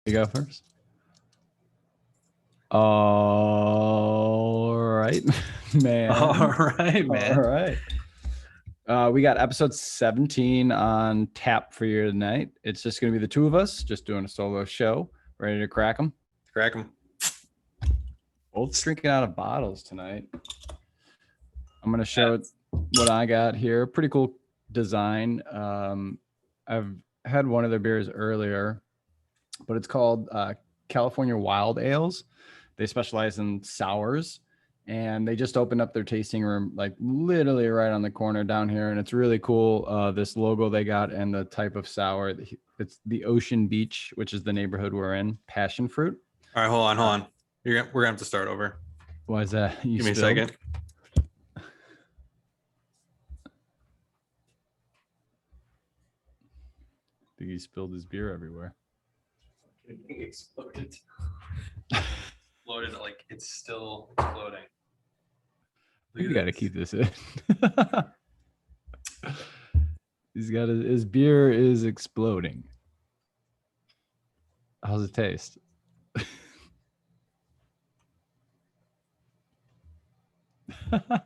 You go first. All right, man. All right, man. All right. We got episode 17 on tap for you tonight. It's just going to be the two of us, just doing a solo show. Ready to crack them? Crack them. Both drinking out of bottles tonight. I'm going to show what I got here. Pretty cool design. I've had one of their beers earlier, but it's called California Wild Ales. They specialize in sours, and they just opened up their tasting room like literally right on the corner down here. And it's really cool. This logo they got and the type of sour. It's the Ocean Beach, which is the neighborhood we're in. Passion fruit. All right, hold on. We're gonna have to start over. Why is that? Give me a second. I think he spilled his beer everywhere. It exploded. Exploded, like it's still exploding. You got to keep this in. He's got his beer is exploding. How's it taste? I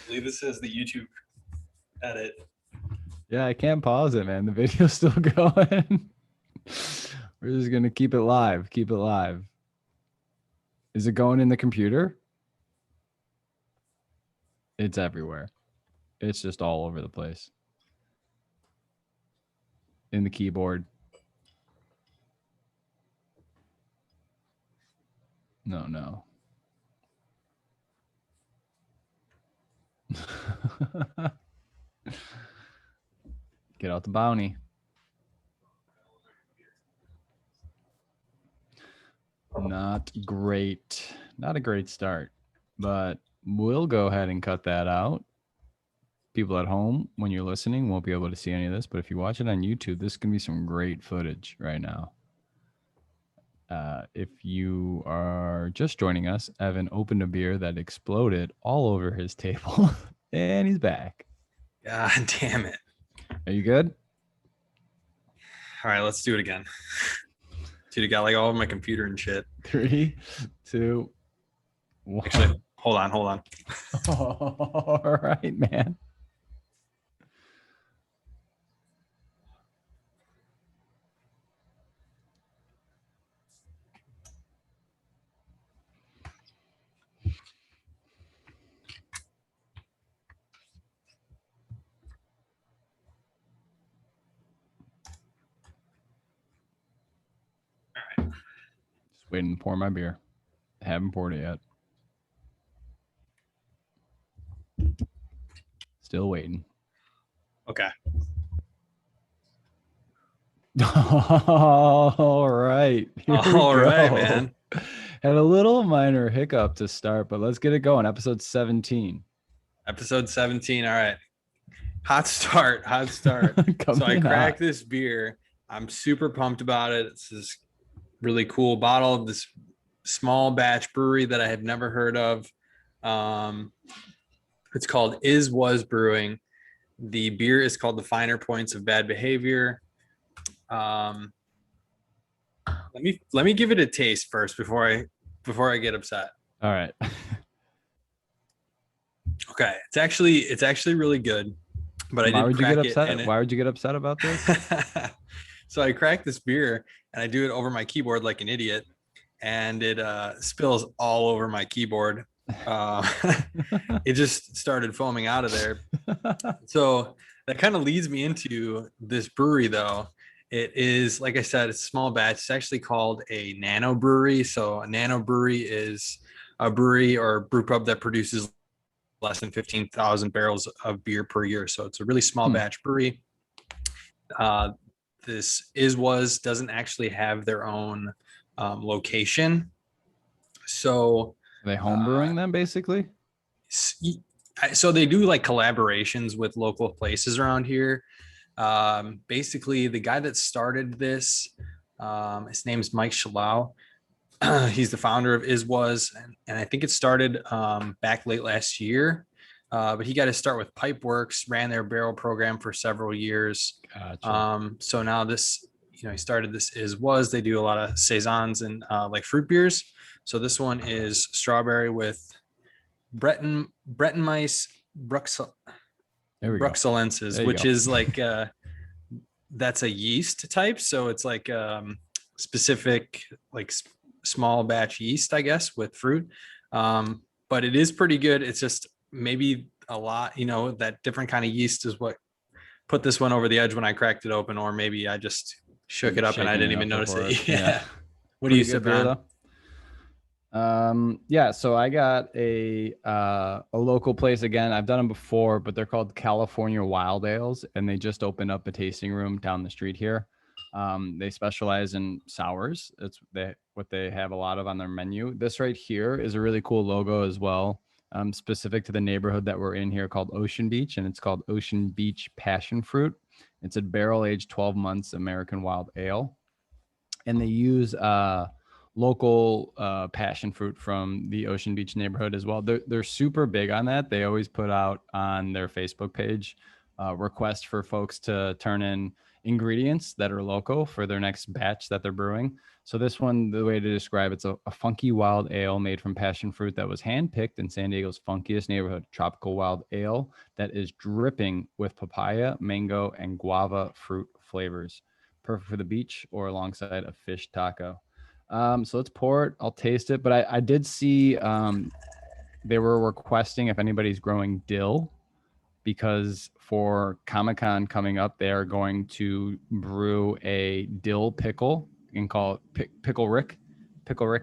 believe this is the YouTube edit. Yeah, I can't pause it, man. The video's still going. We're just gonna keep it live. Keep it live. Is it going in the computer? It's everywhere. It's just all over the place. In the keyboard. No. Get out the bounty. Not great. Not a great start, but we'll go ahead and cut that out. People at home, when you're listening, won't be able to see any of this, but if you watch it on YouTube, this can be some great footage right now. If you are just joining us, Evan opened a beer that exploded all over his table, and he's back. God damn it. Are you good? All right, let's do it again. Dude, I got like all of my computer and shit. 3, 2, 1. Actually, hold on. All right, man. Just waiting to pour my beer. Haven't poured it yet. Still waiting. Okay. All right. All right, man. Had a little minor hiccup to start, but let's get it going. Episode 17. Episode 17. All right. Hot start. So I cracked this beer. I'm super pumped about it. It's this really cool bottle of this small batch brewery that I have never heard of. It's called Is Was Brewing. The beer is called The Finer Points of Bad Behavior. Let me give it a taste first before I get upset. All right. Okay, it's actually really good. But Why would you get upset? Why would you get upset about this? So I cracked this beer and I do it over my keyboard like an idiot, and it spills all over my keyboard. It just started foaming out of there. So that kind of leads me into this brewery, though. It is, like I said, it's a small batch. It's actually called a nano brewery. So a nano brewery is a brewery or brew pub that produces less than 15,000 barrels of beer per year. So it's a really small batch brewery. This Was doesn't actually have their own location. So are they home brewing them basically? So they do like collaborations with local places around here. Basically, the guy that started this, his name's Mike Shalau. He's the founder of Was, and I think it started back late last year. But he got to start with Pipeworks, ran their barrel program for several years. Gotcha. So now this, he started this was. They do a lot of saisons and like fruit beers. So this one is strawberry with Brettanomyces There we go. bruxellensis, There you which go. is like that's a yeast type. So it's like specific, like small batch yeast, I guess, with fruit. But it is pretty good. It's just maybe a lot, that different kind of yeast is what put this one over the edge when I cracked it open, or maybe I just shook it up and I didn't even notice it. Yeah. What do you sip on? Yeah, so I got a local place again. I've done them before, but they're called California Wild Ales, and they just opened up a tasting room down the street here. They specialize in sours. It's what they have a lot of on their menu. This right here is a really cool logo as well, specific to the neighborhood that we're in here, called Ocean Beach, and it's called Ocean Beach Passion Fruit. It's a barrel-aged 12 months American wild ale, and they use local passion fruit from the Ocean Beach neighborhood as well. They're super big on that. They always put out on their Facebook page requests for folks to turn in ingredients that are local for their next batch that they're brewing. So this one, the way to describe it's a funky wild ale made from passion fruit that was handpicked in San Diego's funkiest neighborhood. Tropical wild ale that is dripping with papaya, mango, and guava fruit flavors. Perfect for the beach or alongside a fish taco. So let's pour it. I'll taste it. But I did see they were requesting if anybody's growing dill, because for Comic-Con coming up, they are going to brew a dill pickle and call it Pickle Rick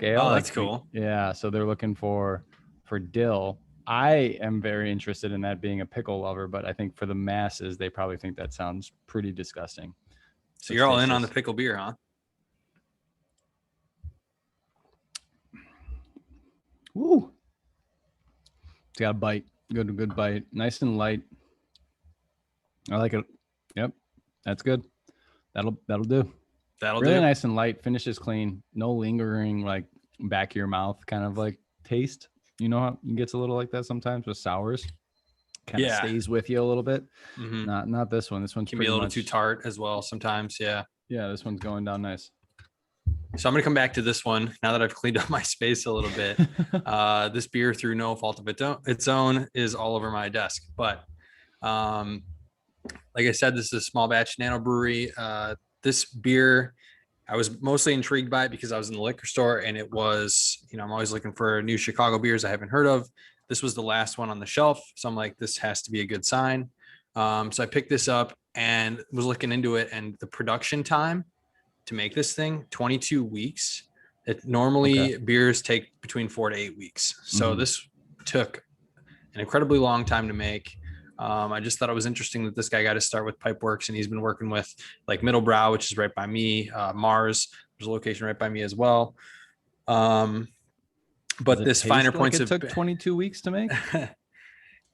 Ale. Oh, that's cool. Yeah. So they're looking for dill. I am very interested in that, being a pickle lover, but I think for the masses, they probably think that sounds pretty disgusting. So you're all in on the pickle beer, huh? Woo! It's got a bite. Good bite. Nice and light. I like it. Yep, that's good. That'll do. That'll really do. Nice and light. Finishes clean. No lingering like back of your mouth kind of like taste. You know how it gets a little like that sometimes with sours. Kind of stays with you a little bit. Mm-hmm. Not this one. This one's can be a little too tart as well sometimes. Yeah. Yeah, this one's going down nice. So I'm going to come back to this one now that I've cleaned up my space a little bit. This beer, through no fault of its own, is all over my desk. But like I said, this is a small batch nano brewery. This beer, I was mostly intrigued by it because I was in the liquor store, and it was, I'm always looking for new Chicago beers I haven't heard of. This was the last one on the shelf. So I'm like, this has to be a good sign. So I picked this up and was looking into it, and the production time to make this thing, 22 weeks. It normally beers take between 4 to 8 weeks. So this took an incredibly long time to make. I just thought it was interesting that this guy got to start with Pipeworks, and he's been working with like Middlebrow, which is right by me, Mars. There's a location right by me as well. But this finer points it took 22 weeks to make.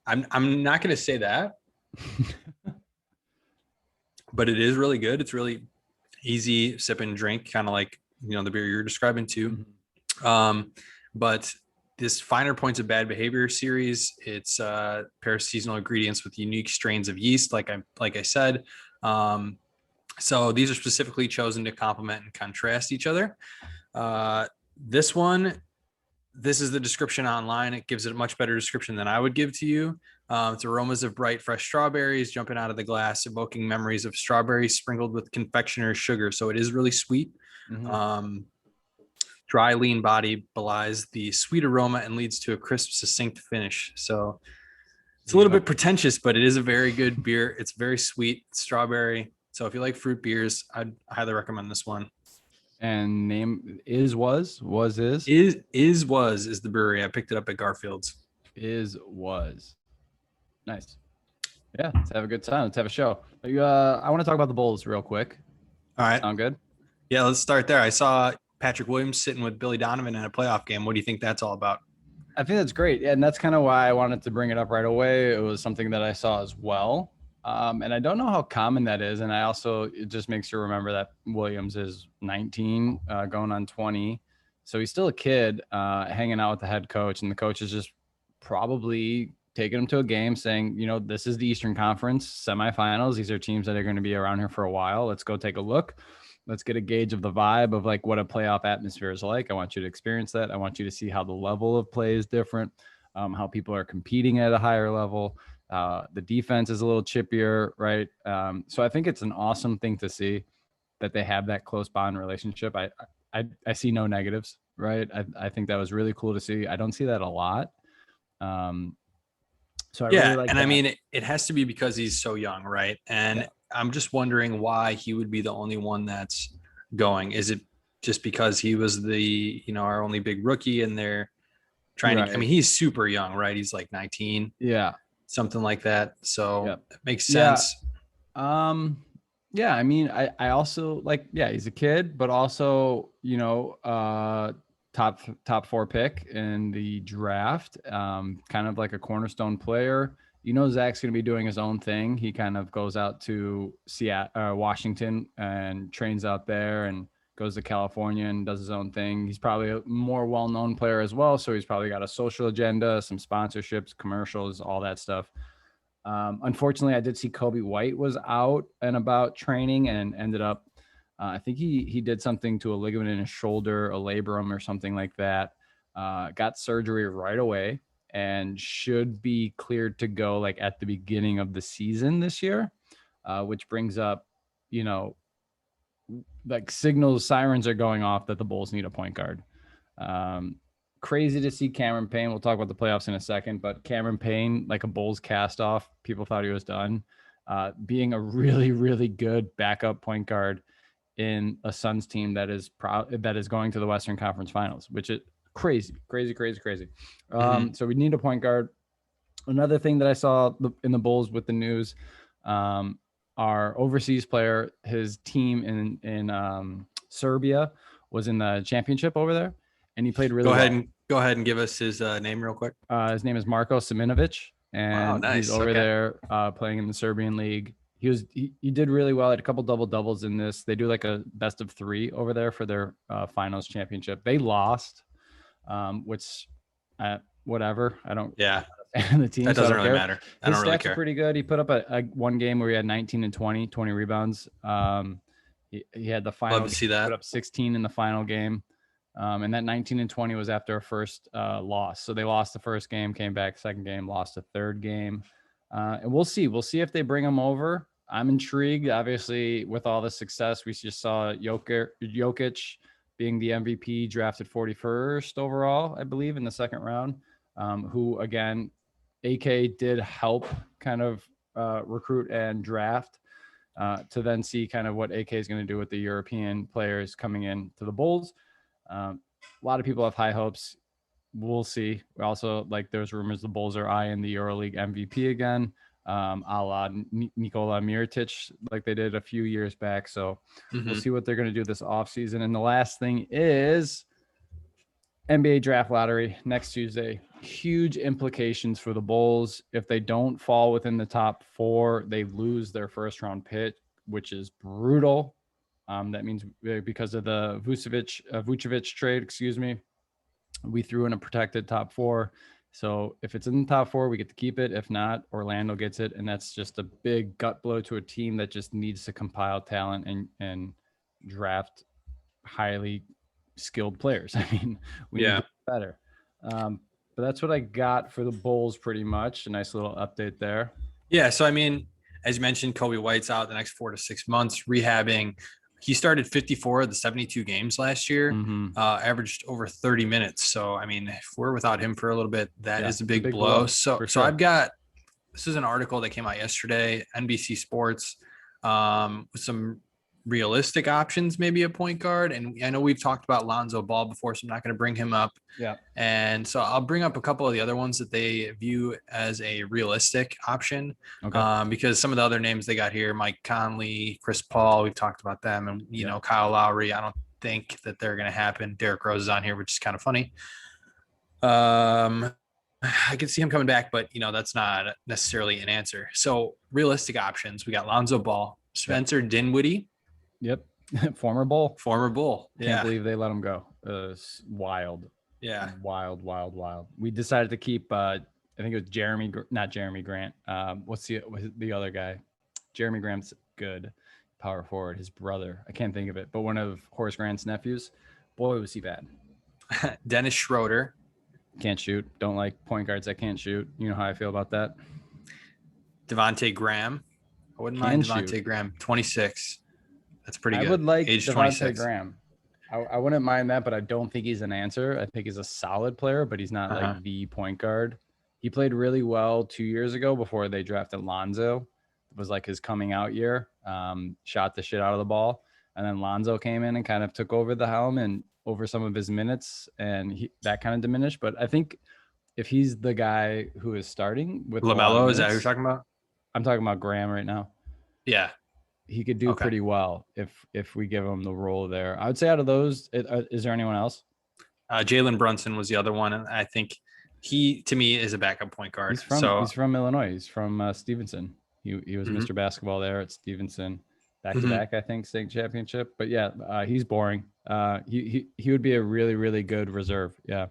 I'm not going to say that, but it is really good. It's really easy sip and drink, kind of like, the beer you're describing too. But this Finer Points of Bad Behavior series, it's pairs seasonal ingredients with unique strains of yeast, like I said. So these are specifically chosen to complement and contrast each other. This is the description online. It gives it a much better description than I would give to you. It's aromas of bright, fresh strawberries jumping out of the glass, evoking memories of strawberries sprinkled with confectioner's sugar. So it is really sweet. Dry, lean body belies the sweet aroma and leads to a crisp, succinct finish. So it's a little bit pretentious, but it is a very good beer. It's very sweet, strawberry. So if you like fruit beers, I'd highly recommend this one. And name was the brewery. I picked it up at Garfield's. Nice. Yeah, let's have a good time. Let's have a show. I want to talk about the Bulls real quick. All right. Sound good? Yeah, let's start there. I saw Patrick Williams sitting with Billy Donovan in a playoff game. What do you think that's all about? I think that's great. Yeah, and that's kind of why I wanted to bring it up right away. It was something that I saw as well. And I don't know how common that is. And it just makes you remember that Williams is 19, going on 20. So he's still a kid, hanging out with the head coach, and the coach is just probably taking them to a game saying, you know, this is the Eastern Conference semifinals. These are teams that are going to be around here for a while. Let's go take a look. Let's get a gauge of the vibe of like what a playoff atmosphere is like. I want you to experience that. I want you to see how the level of play is different, how people are competing at a higher level. The defense is a little chippier, right? So I think it's an awesome thing to see that they have that close bond relationship. I see no negatives, right? I think that was really cool to see. I don't see that a lot. So I really like and that. I mean, it has to be because he's so young, right? And I'm just wondering why he would be the only one that's going. Is it just because he was the, you know, our only big rookie and they're trying to, I mean, he's super young, right? He's like 19, something like that. So it makes sense. Yeah, I mean, I also like, he's a kid, but also, you know, top 4 pick in the draft, kind of like a cornerstone player. You know, Zach's going to be doing his own thing. He kind of goes out to Seattle, Washington, and trains out there, and goes to California and does his own thing. He's probably a more well-known player as well, so he's probably got a social agenda, some sponsorships, commercials, all that stuff. Unfortunately, I did see Kobe White was out and about training and ended up, I think he did something to a ligament in his shoulder, a labrum or something like that. Got surgery right away and should be cleared to go like at the beginning of the season this year, which brings up, you know, like sirens are going off that the Bulls need a point guard. Crazy to see Cameron Payne. We'll talk about the playoffs in a second, but Cameron Payne, like a Bulls cast off, people thought he was done. Being a really, really good backup point guard in a Suns team that is going to the Western Conference Finals, which is crazy. So we need a point guard. Another thing that I saw in the Bulls with the news, our overseas player, his team in Serbia was in the championship over there, and he played really well. Go ahead and give us his name real quick. His name is Marko Siminovic, and he's over there playing in the Serbian league. He did really well. Had a couple double doubles in this. They do like a best of 3 over there for their finals championship. They lost, which whatever. I don't. Yeah. And the team, that doesn't really matter. I don't really care. Are pretty good. He put up a one game where he had 19 and 20 rebounds. He had the final. Love to see that. Put up 16 in the final game. And that 19 and 20 was after a first loss. So they lost the first game, came back second game, lost the third game. And we'll see. We'll see if they bring him over. I'm intrigued. Obviously, with all the success, we just saw Jokic being the MVP, drafted 41st overall, I believe, in the second round, who, again, AK did help kind of recruit and draft to then see kind of what AK is going to do with the European players coming in to the Bulls. A lot of people have high hopes. We'll see. We also, like, there's rumors the Bulls are eyeing the EuroLeague MVP again, a la Nikola Mirotic, like they did a few years back. So we'll see what they're going to do this offseason. And the last thing is NBA draft lottery next Tuesday. Huge implications for the Bulls. If they don't fall within the top 4, they lose their first round pick, which is brutal. That means because of the Vucevic trade, we threw in a protected top 4. So if it's in the top 4, we get to keep it. If not, Orlando gets it. And that's just a big gut blow to a team that just needs to compile talent and draft highly skilled players. I mean, we need to do better. But that's what I got for the Bulls pretty much. A nice little update there. Yeah. So, I mean, as you mentioned, Kobe White's out the next 4 to 6 months rehabbing. He started 54 of the 72 games last year, averaged over 30 minutes. So, I mean, if we're without him for a little bit, that is a big blow. So I've got, this is an article that came out yesterday, NBC Sports, with some realistic options, maybe a point guard. And I know we've talked about Lonzo Ball before, so I'm not going to bring him up. Yeah. And so I'll bring up a couple of the other ones that they view as a realistic option. Because some of the other names they got here, Mike Conley, Chris Paul, we've talked about them, and you know, Kyle Lowry, I don't think that they're going to happen. Derrick Rose is on here, which is kind of funny. I could see him coming back, but you know, that's not necessarily an answer. So realistic options, we got Lonzo Ball, Spencer Dinwiddie. Yep. Former Bull. Can't believe they let him go. Wild. Yeah. Wild. We decided to keep I think it was not Jeremy Grant. What's the other guy? Jeremy Grant's good power forward. His brother, I can't think of it, but one of Horace Grant's nephews. Boy, was he bad. Dennis Schroeder. Can't shoot. Don't like point guards that can't shoot. You know how I feel about that. Devontae Graham. I wouldn't mind Devontae Graham. 26. That's pretty good. I would like age Devontae 26. Graham. I wouldn't mind that, but I don't think he's an answer. I think he's a solid player, but he's not like the point guard. He played really well 2 years ago before they drafted Lonzo. It was like his coming out year. Shot the shit out of the ball. And then Lonzo came in and kind of took over the helm and over some of his minutes, and that kind of diminished. But I think if he's the guy who is starting with LaMelo, is that who you're talking about? I'm talking about Graham right now. Yeah. He could do pretty well if we give him the role there. I would say out of those, is there anyone else? Jalen Brunson was the other one, and I think he, to me, is a backup point guard. He's from Illinois. He's from Stevenson. He was Mr. Basketball there at Stevenson, back to back, I think, state championship. But yeah, he's boring. He would be a really, really good reserve. Yeah,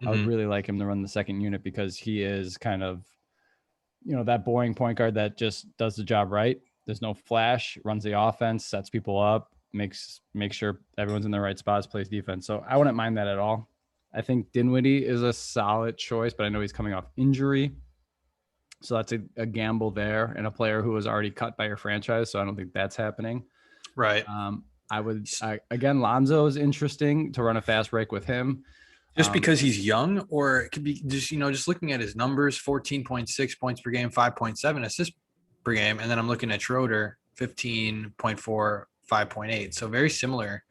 I would really like him to run the second unit because he is kind of, that boring point guard that just does the job right. There's no flash, runs the offense, sets people up, makes sure everyone's in the right spots, plays defense. So I wouldn't mind that at all. I think Dinwiddie is a solid choice, but I know he's coming off injury. So that's a gamble there, and a player who was already cut by your franchise. So I don't think that's happening. Right. Again, Lonzo is interesting to run a fast break with him. Just because he's young, or it could be just looking at his numbers, 14.6 points per game, 5.7 assists per game. And then I'm looking at Schroeder, 15.4, 5.8. So very similar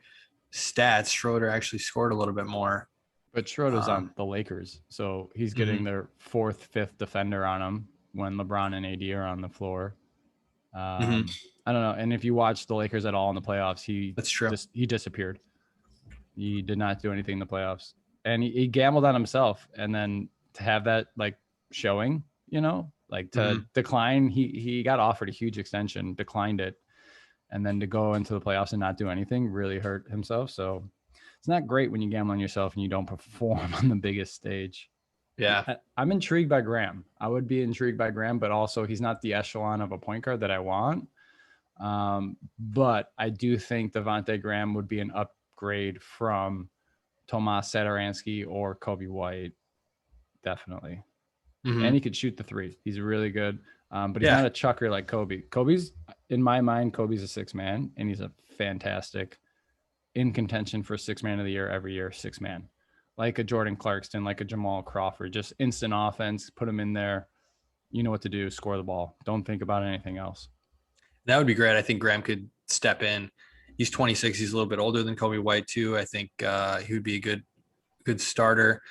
stats. Schroeder actually scored a little bit more. But Schroeder's on the Lakers. So he's getting their fourth, fifth defender on him when LeBron and AD are on the floor. I don't know. And if you watch the Lakers at all in the playoffs, that's true. He disappeared. He did not do anything in the playoffs. And he gambled on himself. And then to have that showing, to decline, he got offered a huge extension, declined it. And then to go into the playoffs and not do anything really hurt himself. So it's not great when you gamble on yourself and you don't perform on the biggest stage. Yeah. I'm intrigued by Graham. I would be intrigued by Graham, but also he's not the echelon of a point guard that I want. But I do think Devontae Graham would be an upgrade from Tomas Satoransky or Kobe White. Definitely. And he could shoot the three. He's really good. But he's not a chucker like Kobe. In my mind, Kobe's a six man, and he's a fantastic in contention for six man of the year every year, six man, like a Jordan Clarkson, like a Jamal Crawford, just instant offense, put him in there. You know what to do, score the ball. Don't think about anything else. That would be great. I think Graham could step in. He's 26. He's a little bit older than Kobe White too. I think he would be a good starter.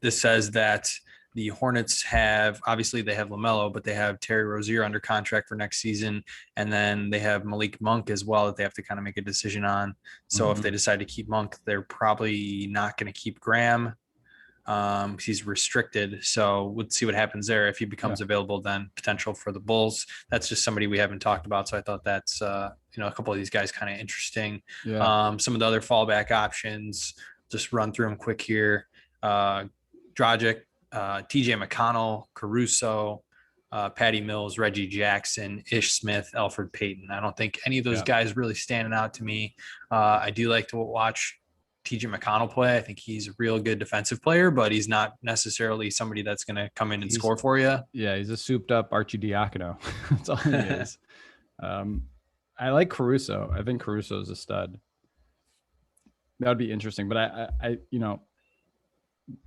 This says that the Hornets obviously they have LaMelo, but they have Terry Rozier under contract for next season. And then they have Malik Monk as well that they have to kind of make a decision on. So if they decide to keep Monk, they're probably not going to keep Graham. He's restricted. So we'll see what happens there. If he becomes available, then potential for the Bulls. That's just somebody we haven't talked about. So I thought that's, a couple of these guys kind of interesting. Yeah. Some of the other fallback options, just run through them quick here. Dragic, TJ McConnell, Caruso, Patty Mills, Reggie Jackson, Ish Smith, Alfred Payton. I don't think any of those guys really standing out to me. I do like to watch TJ McConnell play. I think he's a real good defensive player, but he's not necessarily somebody that's going to come in and score for you. Yeah, he's a souped up Archie Diacono. That's all he is. I like Caruso. I think Caruso is a stud. That would be interesting, but I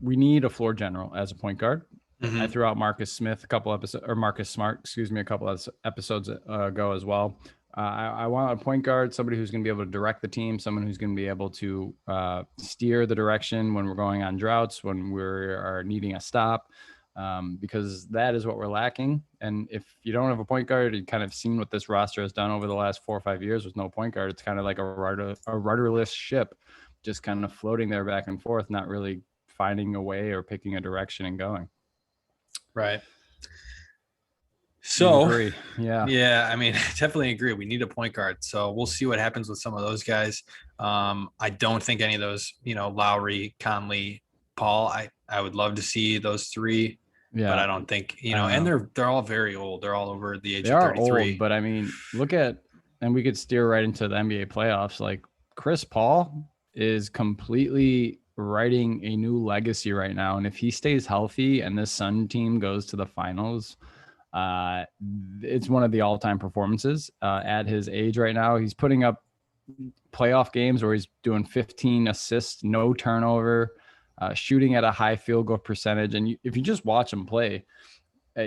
we need a floor general as a point guard. I threw out Marcus Smart a couple of episodes ago as well. I want a point guard, somebody who's going to be able to direct the team, someone who's going to be able to steer the direction when we're going on droughts, when we are needing a stop, because that is what we're lacking. And if you don't have a point guard, you've kind of seen what this roster has done over the last 4 or 5 years with no point guard. It's kind of like a rudderless ship, just kind of floating there back and forth, not really finding a way or picking a direction and going. Right. So agree. Yeah. I mean, definitely agree. We need a point guard. So we'll see what happens with some of those guys. I don't think any of those, Lowry, Conley, Paul, I would love to see those three but Yeah. I don't think, I don't and know. they're all very old. They're all over the age They of are old, 33. but I mean, look at, and we could steer right into the NBA playoffs. Like Chris Paul is completely writing a new legacy right now. And if he stays healthy and this Sun team goes to the finals, uh, it's one of the all-time performances at his age right now. He's putting up playoff games where he's doing 15 assists, no turnover, shooting at a high field goal percentage. And if you just watch him play,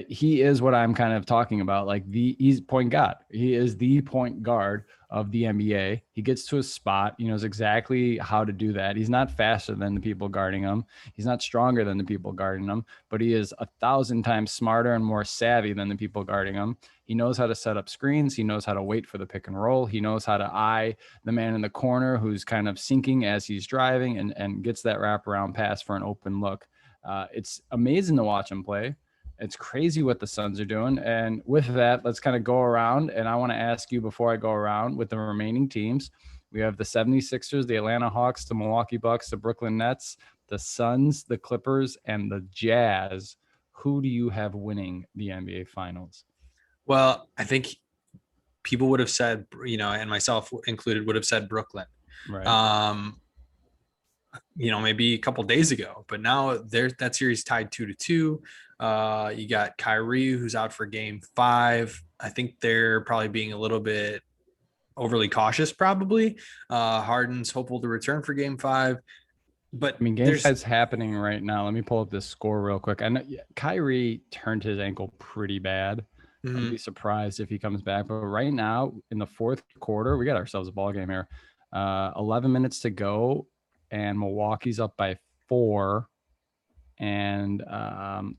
he is what I'm kind of talking about. Like he's point guard. He is the point guard of the NBA. He gets to his spot. He knows exactly how to do that. He's not faster than the people guarding him. He's not stronger than the people guarding him, but he is 1,000 times smarter and more savvy than the people guarding him. He knows how to set up screens. He knows how to wait for the pick and roll. He knows how to eye the man in the corner who's kind of sinking as he's driving and gets that wraparound pass for an open look. It's amazing to watch him play. It's crazy what the Suns are doing. And with that, let's kind of go around. And I want to ask you before I go around with the remaining teams. We have the 76ers, the Atlanta Hawks, the Milwaukee Bucks, the Brooklyn Nets, the Suns, the Clippers, and the Jazz. Who do you have winning the NBA Finals? Well, I think people would have said, and myself included, would have said Brooklyn. Right. Maybe a couple days ago, but now that series tied 2-2. You got Kyrie, who's out for game 5. I think they're probably being a little bit overly cautious, probably. Harden's hopeful to return for game 5, but I mean, game 5's happening right now. Let me pull up this score real quick. I know Kyrie turned his ankle pretty bad. I'd be surprised if he comes back. But right now, in the fourth quarter, we got ourselves a ball game here. 11 minutes to go, and Milwaukee's up by 4. And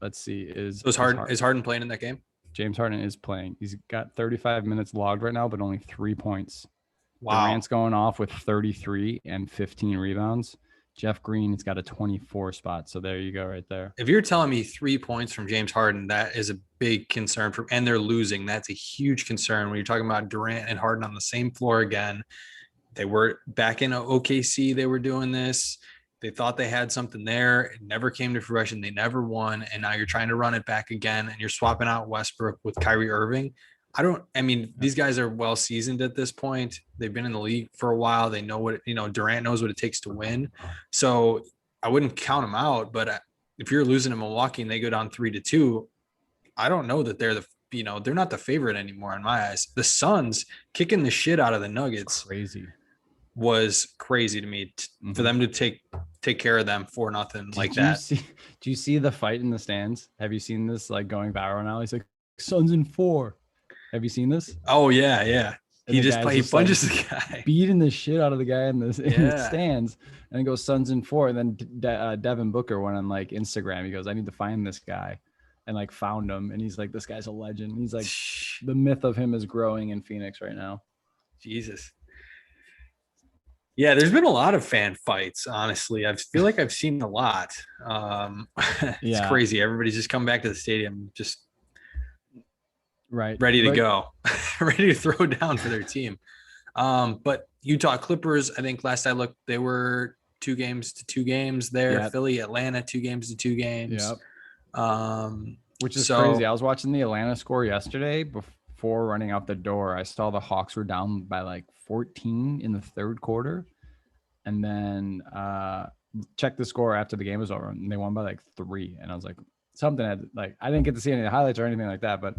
let's see, is Harden playing in that game? James Harden is playing. He's got 35 minutes logged right now, but only 3 points. Wow. Durant's going off with 33 and 15 rebounds. Jeff Green has got a 24 spot. So there you go right there. If you're telling me 3 points from James Harden, that is a big concern and they're losing. That's a huge concern when you're talking about Durant and Harden on the same floor again. They were back in OKC. They were doing this. They thought they had something there. It never came to fruition. They never won. And now you're trying to run it back again and you're swapping out Westbrook with Kyrie Irving. These guys are well seasoned at this point. They've been in the league for a while. They know Durant knows what it takes to win. So I wouldn't count them out, but if you're losing to Milwaukee and they go down 3-2, I don't know that they're they're not the favorite anymore in my eyes. The Suns kicking the shit out of the Nuggets was crazy to me for them to take care of them 4-0 like that. Do you see the fight in the stands? Have you seen this like going viral now? He's like, Suns in 4. Have you seen this? Oh yeah. He punches the guy, beating the shit out of the guy in the stands, and it goes Suns in 4. And then Devin Booker went on like Instagram. He goes, I need to find this guy, and like found him. And he's like, this guy's a legend. He's like, the myth of him is growing in Phoenix right now. Jesus. Yeah, there's been a lot of fan fights. Honestly, I feel like I've seen a lot. It's crazy. Everybody's just come back to the stadium, just ready to go, ready to throw down for their team. But Utah Clippers, I think last I looked, they were 2-2 games there. Yep. Philly, Atlanta, 2-2 games. Yep. Which is crazy. I was watching the Atlanta score yesterday before running out the door. I saw the Hawks were down by like 14 in the third quarter, and then checked the score after the game was over, and they won by like 3. And I was like, something had like, I didn't get to see any of the highlights or anything like that, but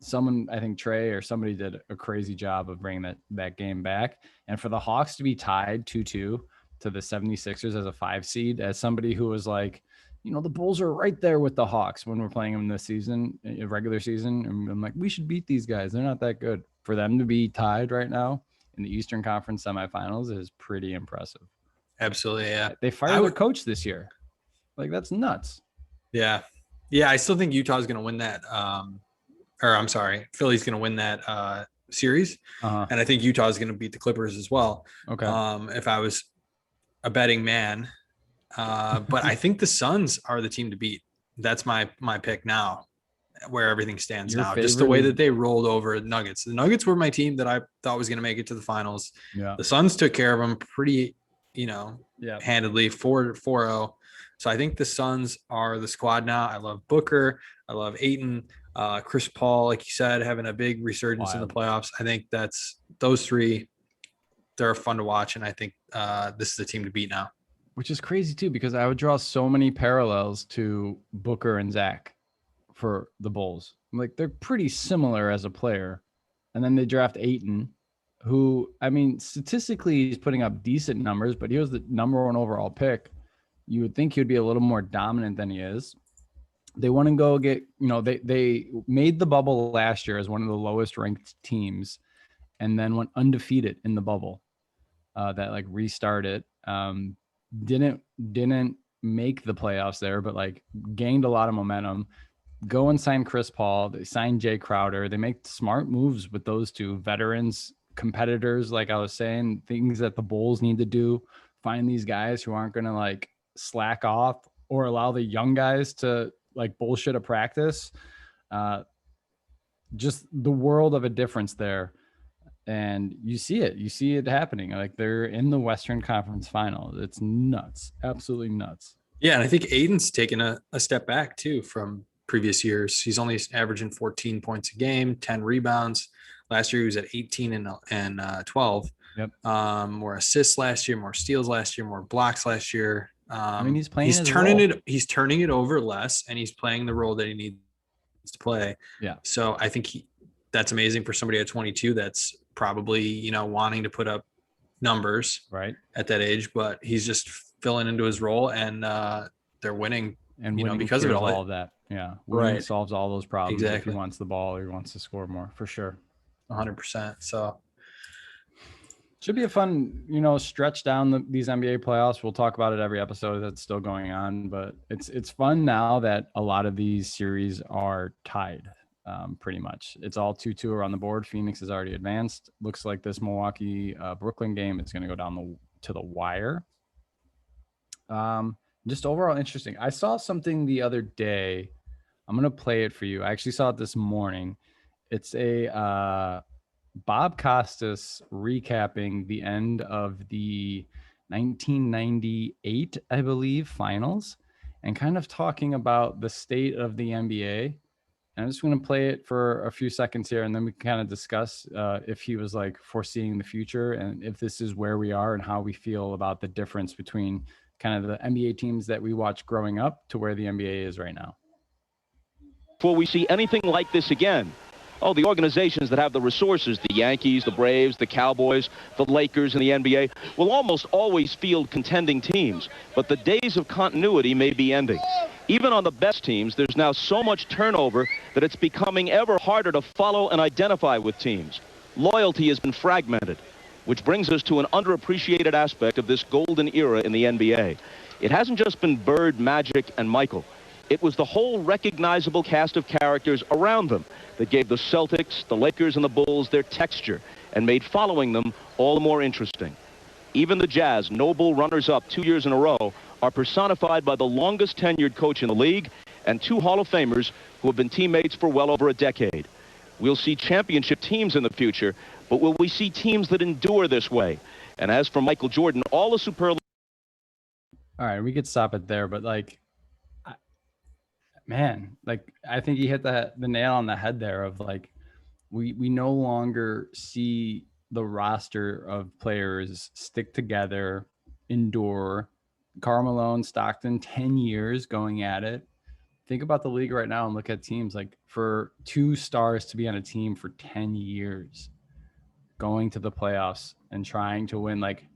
someone, I think Trey or somebody, did a crazy job of bringing that game back. And for the Hawks to be tied 2-2 to the 76ers as a 5 seed, as somebody who was like, the Bulls are right there with the Hawks when we're playing them this season, regular season. And I'm like, we should beat these guys. They're not that good. For them to be tied right now in the Eastern Conference semifinals is pretty impressive. Absolutely. Yeah. They fired their coach this year. Like, that's nuts. Yeah. Yeah. I still think Utah's going to win that. Philly's going to win that series. And I think Utah is going to beat the Clippers as well. Okay. If I was a betting man, but I think the Suns are the team to beat. That's my pick now, where everything stands now. Just the way that they rolled over the Nuggets. The Nuggets were my team that I thought was going to make it to the finals. Yeah. The Suns took care of them pretty, handedly, 4-0. So I think the Suns are the squad now. I love Booker. I love Ayton. Chris Paul, like you said, having a big resurgence in the playoffs. I think that's those three. They're fun to watch, and I think this is the team to beat now. Which is crazy too, because I would draw so many parallels to Booker and Zach for the Bulls. Like they're pretty similar as a player. And then they draft Ayton, who, I mean, statistically he's putting up decent numbers, but he was the number 1 overall pick. You would think he would be a little more dominant than he is. They want to go get, they made the bubble last year as one of the lowest ranked teams and then went undefeated in the bubble. That like restarted. Didn't make the playoffs there, but like gained a lot of momentum. Go and sign Chris Paul. They sign Jay Crowder. They make smart moves with those two veterans, competitors. Like I was saying, things that the Bulls need to do. Find these guys who aren't going to like slack off or allow the young guys to like bullshit a practice. Just the world of a difference there. And you see it happening. Like they're in the Western Conference Finals. It's nuts, absolutely nuts. Yeah, and I think Aiden's taken a step back too from previous years. He's only averaging 14 points a game, 10 rebounds. Last year he was at 18 and 12. Yep. More assists last year, more steals last year, more blocks last year. I mean, he's playing. He's turning it over less, and he's playing the role that he needs to play. Yeah. So I think that's amazing for somebody at 22. That's probably wanting to put up numbers right at that age, but he's just filling into his role, and they're winning. And because of it all of that. Yeah. Winning solves all those problems. Exactly. If he wants the ball or he wants to score more, for sure. 100%. So should be a fun, stretch down these NBA playoffs. We'll talk about it every episode that's still going on, but it's fun now that a lot of these series are tied. Pretty much. It's all 2-2 around the board. Phoenix is already advanced. Looks like this Milwaukee Brooklyn game is going to go down to the wire. Just overall interesting. I saw something the other day. I'm going to play it for you. I actually saw it this morning. It's a Bob Costas recapping the end of the 1998, I believe, finals and kind of talking about the state of the NBA. And I'm just going to play it for a few seconds here, and then we can kind of discuss if he was like foreseeing the future and if this is where we are and how we feel about the difference between kind of the NBA teams that we watched growing up to where the NBA is right now. Before we see anything like this again, the organizations that have the resources, the Yankees, the Braves, the Cowboys, the Lakers, and the NBA, will almost always field contending teams. But the days of continuity may be ending. Even on the best teams, there's now so much turnover that it's becoming ever harder to follow and identify with teams. Loyalty has been fragmented, which brings us to an underappreciated aspect of this golden era in the NBA. It hasn't just been Bird, Magic, and Michael. It was the whole recognizable cast of characters around them that gave the Celtics, the Lakers, and the Bulls their texture and made following them all the more interesting. Even the Jazz, noble runners-up 2 years in a row, are personified by the longest tenured coach in the league and 2 Hall of Famers who have been teammates for well over a decade. We'll see championship teams in the future, but will we see teams that endure this way? And as for Michael Jordan, all the superlatives. All right, we could stop it there, but like, man, like I think he hit the nail on the head there of like, we no longer see the roster of players stick together, endure. Karl Malone, Stockton, 10 years going at it. Think about the league right now and look at teams like for 2 stars to be on a team for 10 years, going to the playoffs and trying to win. Like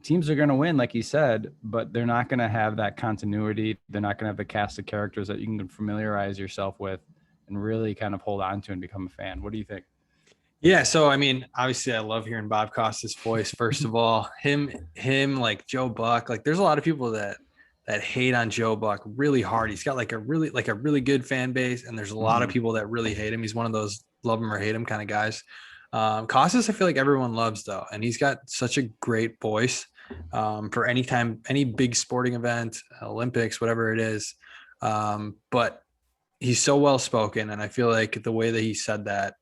teams are going to win, like you said, but they're not going to have that continuity. They're not going to have the cast of characters that you can familiarize yourself with and really kind of hold on to and become a fan. What do you think? Yeah, so I mean, obviously I love hearing Bob Costas' voice. First of all, him like Joe Buck, like there's a lot of people that hate on Joe Buck really hard. He's got like a really good fan base, and there's a lot of people that really hate him. He's one of those love him or hate him kind of guys. Costas, I feel like everyone loves though, and he's got such a great voice for any big sporting event, Olympics, whatever it is. But he's so well spoken, and I feel like the way that he said that,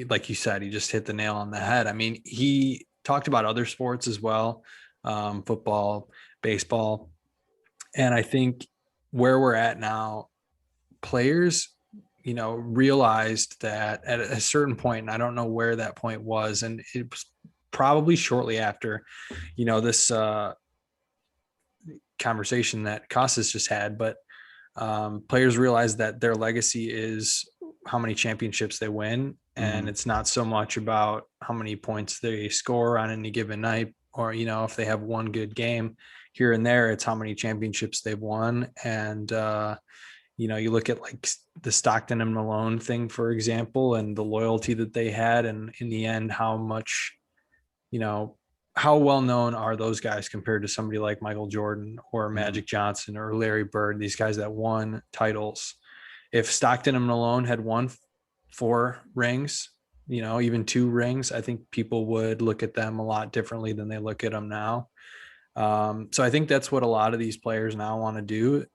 like you said, he just hit the nail on the head. I mean, he talked about other sports as well, football, baseball. And I think where we're at now, players, realized that at a certain point, and I don't know where that point was, and it was probably shortly after, this conversation that Costas just had, but players realize that their legacy is how many championships they win. And it's not so much about how many points they score on any given night, or, if they have one good game here and there, it's how many championships they've won. And, you look at like the Stockton and Malone thing, for example, and the loyalty that they had. And in the end, how much, how well known are those guys compared to somebody like Michael Jordan or Magic Johnson or Larry Bird, these guys that won titles? If Stockton and Malone had won 4 rings, even 2 rings, I think people would look at them a lot differently than they look at them now. So I think that's what a lot of these players now want to do,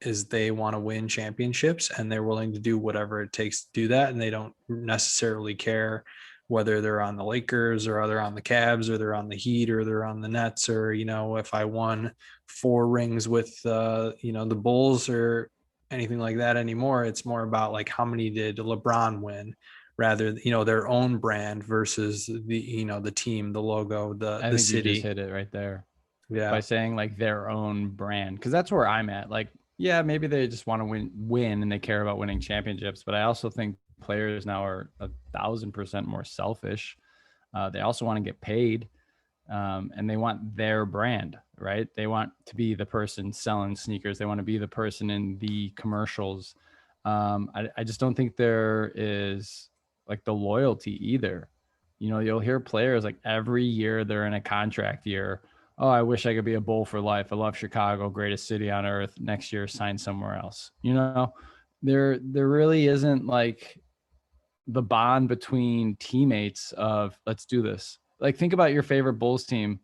is they want to win championships, and they're willing to do whatever it takes to do that. And they don't necessarily care whether they're on the Lakers or they're on the Cavs or they're on the Heat or they're on the Nets, or, if I won 4 rings with, the Bulls or anything like that anymore. It's more about like, how many did LeBron win, rather, their own brand versus the team, the logo, I the think city. you just hit it right there. Yeah. By saying like their own brand, because that's where I'm at. Like, yeah, maybe they just want to win and they care about winning championships, but I also think players now are 1,000% more selfish. They also want to get paid, and they want their brand, right? They want to be the person selling sneakers. They want to be the person in the commercials. I just don't think there is like the loyalty either. You'll hear players like every year they're in a contract year. Oh, I wish I could be a Bull for life. I love Chicago, greatest city on earth. Next year, sign somewhere else. There really isn't like the bond between teammates of let's do this. Like, think about your favorite Bulls team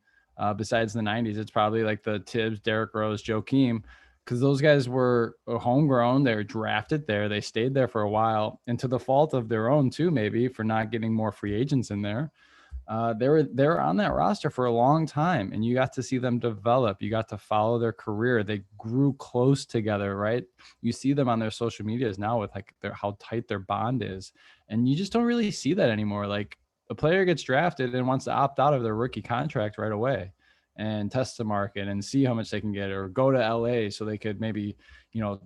besides the 90s. It's probably like the Tibbs, Derrick Rose, Joakim, because those guys were homegrown. They were drafted there. They stayed there for a while, and to the fault of their own too, maybe for not getting more free agents in there. They were on that roster for a long time, and you got to see them develop. You got to follow their career. They grew close together, right? You see them on their social medias now with like how tight their bond is, and you just don't really see that anymore. Like, a player gets drafted and wants to opt out of their rookie contract right away and test the market and see how much they can get, or go to LA so they could maybe,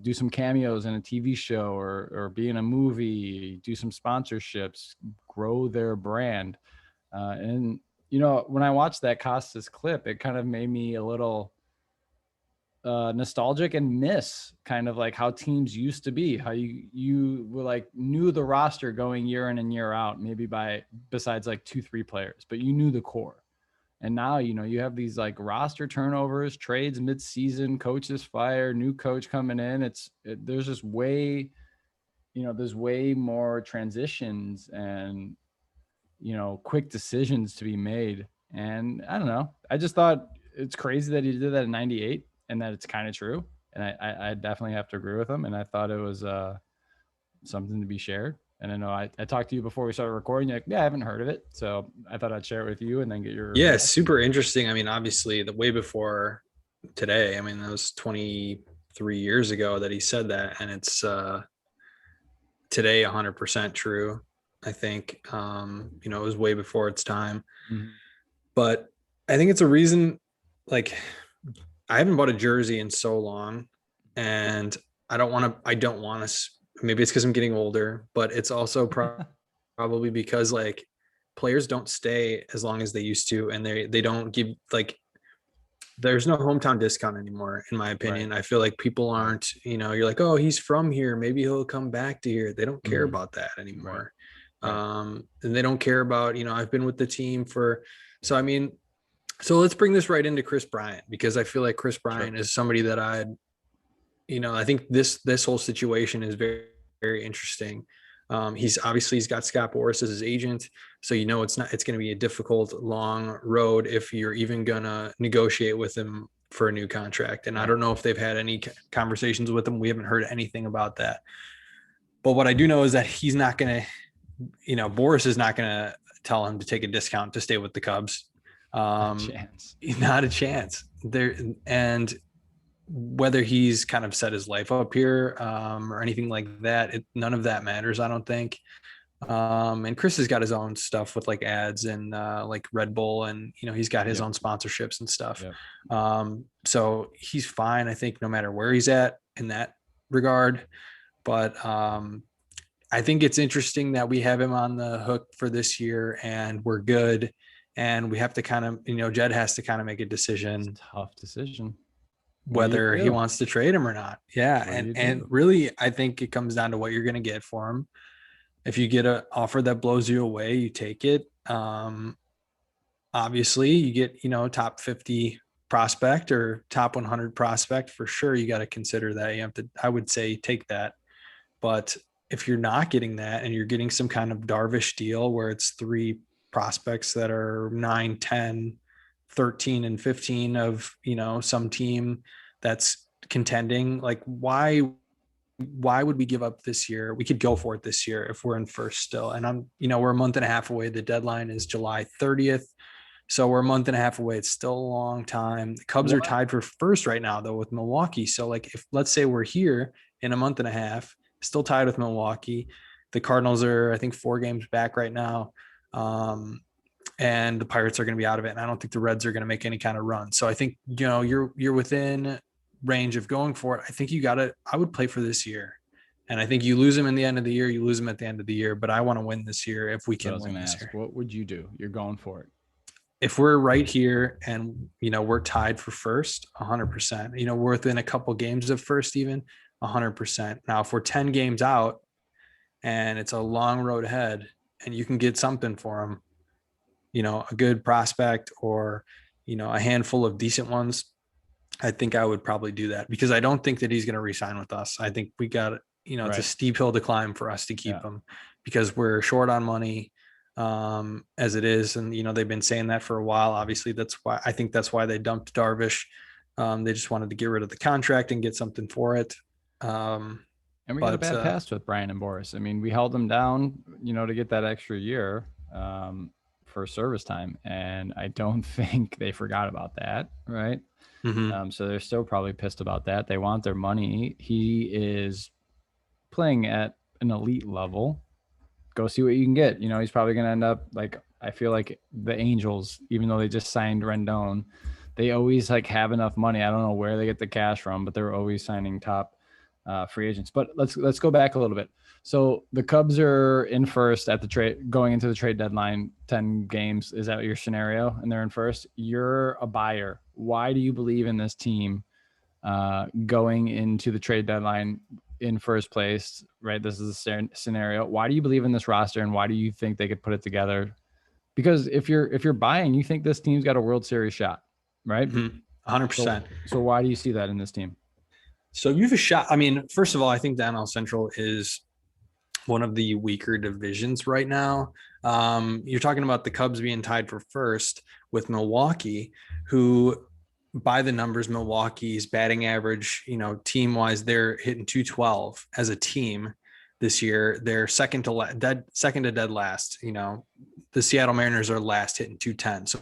do some cameos in a TV show or be in a movie, do some sponsorships, grow their brand. And when I watched that Costas clip, it kind of made me a little nostalgic and miss kind of like how teams used to be, how you were like knew the roster going year in and year out, maybe besides like 2-3 players, but you knew the core. And now, you have these like roster turnovers, trades mid-season, coaches fire, new coach coming in. There's just way, there's way more transitions and quick decisions to be made. And I don't know. I just thought it's crazy that he did that in 98 and that it's kind of true. And I definitely have to agree with him. And I thought it was something to be shared. And I know I talked to you before we started recording. You're like, yeah, I haven't heard of it. So I thought I'd share it with you and then get your reaction. Super interesting. I mean, obviously the way before today, I mean, that was 23 years ago that he said that. And it's today 100% true. I think, it was way before its time, but I think it's a reason, like, I haven't bought a jersey in so long, and I don't want to, maybe it's because I'm getting older, but it's also probably because like players don't stay as long as they used to. And they don't give, like, there's no hometown discount anymore, in my opinion. Right. I feel like people aren't, you're like, oh, he's from here, maybe he'll come back to here. They don't care about that anymore. Right. And they don't care about, I've been with the team so let's bring this right into Chris Bryant, because I feel like Chris Bryant is somebody that I think this whole situation is very, very interesting. He's got Scott Boras as his agent. So, it's going to be a difficult, long road if you're even going to negotiate with him for a new contract. And I don't know if they've had any conversations with him. We haven't heard anything about that. But what I do know is that he's not going to, Boras is not going to tell him to take a discount to stay with the Cubs. Not a chance there. And whether he's kind of set his life up here or anything like that, none of that matters, I don't think. And Chris has got his own stuff with like ads and like Red Bull, and he's got his own sponsorships and stuff. So he's fine, I think, no matter where he's at in that regard. But I think it's interesting that we have him on the hook for this year, and we're good. And we have to kind of, Jed has to kind of make a decision. Tough decision. Whether he wants to trade him or not. Yeah. And really, I think it comes down to what you're going to get for him. If you get an offer that blows you away, you take it. Obviously you get, top 50 prospect or top 100 prospect for sure. You got to consider that. You have to, I would say, take that. But if you're not getting that and you're getting some kind of Darvish deal where it's 3 prospects that are 9, 10, 13 and 15 of, some team that's contending, like why would we give up this year? We could go for it this year if we're in first still. And we're a month and a half away. The deadline is July 30th. So we're a month and a half away. It's still a long time. The Cubs are tied for first right now though with Milwaukee. So like if let's say we're here in a month and a half, still tied with Milwaukee. The Cardinals are, I think, 4 games back right now. And the Pirates are going to be out of it. And I don't think the Reds are going to make any kind of run. So I think, you're within range of going for it. I think I would play for this year. And I think you lose them in the end of the year, you lose them at the end of the year, but I want to win this year if we can win this year. What would you do? You're going for it. If we're right here and, we're tied for first, 100%, we're within a couple games of first, even 100%. Now, if we're 10 games out and it's a long road ahead and you can get something for them, a good prospect or, a handful of decent ones, I think I would probably do that because I don't think that he's going to re-sign with us. I think we got, it's a steep hill to climb for us to keep him because we're short on money as it is. And, they've been saying that for a while. Obviously, that's why they dumped Darvish. They just wanted to get rid of the contract and get something for it. And we got a bad past with Brian and Boris. I mean, we held them down, to get that extra year for service time. And I don't think they forgot about that. Right. Mm-hmm. So they're still probably pissed about that. They want their money. He is playing at an elite level. Go see what you can get. He's probably going to end up like, I feel like the Angels, even though they just signed Rendon, they always have enough money. I don't know where they get the cash from, but they're always signing top free agents. But let's go back a little bit. So the Cubs are in first at the trade, going into the trade deadline, 10 games. Is that your scenario? And they're in first. You're a buyer. Why do you believe in this team going into the trade deadline in first place? Right. This is a scenario. Why do you believe in this roster, and why do you think they could put it together? Because if you're buying, you think this team's got a World Series shot, right? 100%. So why do you see that in this team? So you have a shot. I mean, first of all, I think the NL Central is one of the weaker divisions right now. You're talking about the Cubs being tied for first with Milwaukee, who by the numbers, Milwaukee's batting average, team wise, they're hitting 212 as a team this year. They're second to dead last. The Seattle Mariners are last hitting 210. So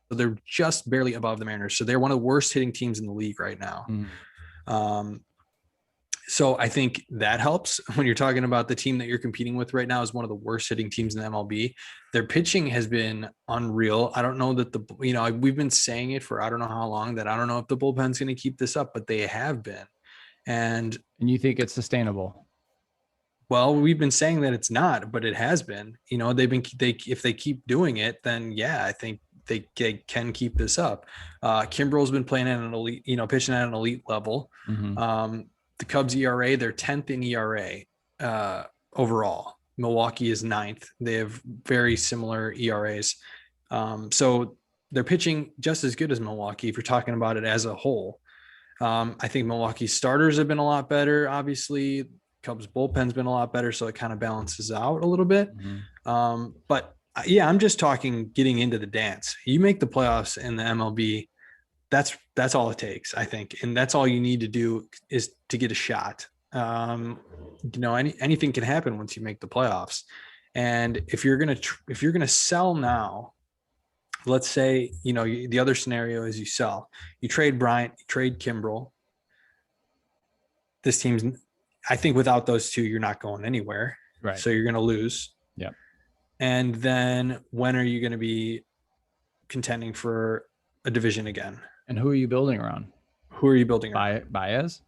they're just barely above the Mariners. So they're one of the worst hitting teams in the league right now. So I think that helps when you're talking about the team that you're competing with right now is one of the worst hitting teams in the MLB. Their pitching has been unreal. I don't know that we've been saying it for I don't know how long that I don't know if the bullpen's going to keep this up, but they have been. And you think it's sustainable? Well, we've been saying that it's not, but it has been. If they keep doing it, then yeah, I think they can keep this up. Kimbrel's been playing at an elite, pitching at an elite level. The Cubs ERA, they're 10th in ERA overall. Milwaukee is 9th. They have very similar ERAs. So they're pitching just as good as Milwaukee if you're talking about it as a whole. I think Milwaukee's starters have been a lot better, obviously. Cubs bullpen's been a lot better, so it kind of balances out a little bit. But yeah, I'm just talking getting into the dance. You make the playoffs in the MLB, that's all it takes, I think. And that's all you need to do is to get a shot. Anything can happen once you make the playoffs. And if you're going to sell now, let's say, the other scenario is you sell, you trade Bryant, you trade Kimbrel, this team's, I think without those two, you're not going anywhere. Right. So you're going to lose. Yeah. And then when are you going to be contending for a division again? And who are you building around? Who are you building around? Baez?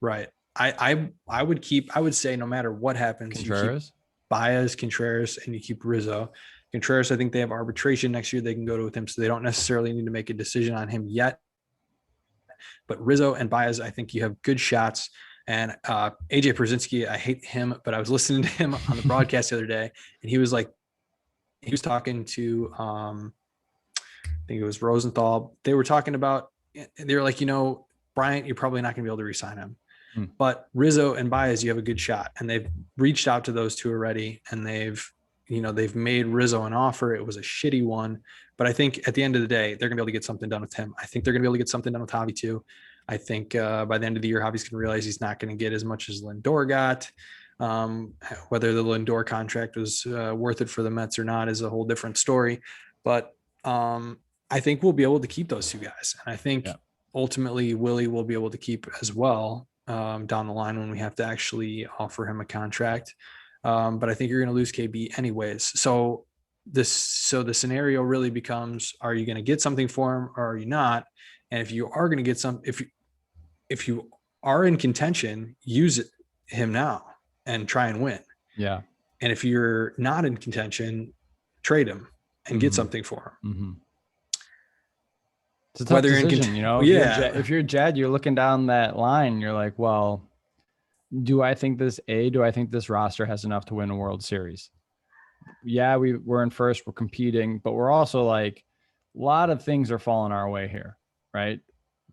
Right. I would say no matter what happens, Contreras? you keep Baez, Contreras, and you keep Rizzo. Contreras, I think they have arbitration next year they can go to with him, so they don't necessarily need to make a decision on him yet. But Rizzo and Baez, I think you have good shots. And AJ Pierzynski, I hate him, but I was listening to him on the broadcast the other day, and he was talking to I think it was Rosenthal. They were talking about, they were like, Bryant, you're probably not going to be able to re-sign him. But Rizzo and Baez, you have a good shot. And they've reached out to those two already, and they've made Rizzo an offer. It was a shitty one, but I think at the end of the day, they're gonna be able to get something done with him. I think they're gonna be able to get something done with Javi too. I think by the end of the year, Javi's gonna realize he's not gonna get as much as Lindor got. Whether the Lindor contract was worth it for the Mets or not is a whole different story. But I think we'll be able to keep those two guys, and I think ultimately Willie will be able to keep as well down the line when we have to actually offer him a contract. But I think you're going to lose KB anyways. So the scenario really becomes: are you going to get something for him, or are you not? And if you are going to get some, if you are in contention, use him now and try and win. Yeah. And if you're not in contention, trade him and get something for him. Mm-hmm. It's a tough decision, If you're Jed, you're looking down that line. You're like, well, do I think this roster has enough to win a World Series? Yeah, we're in first, we're competing, but we're also like, a lot of things are falling our way here, right?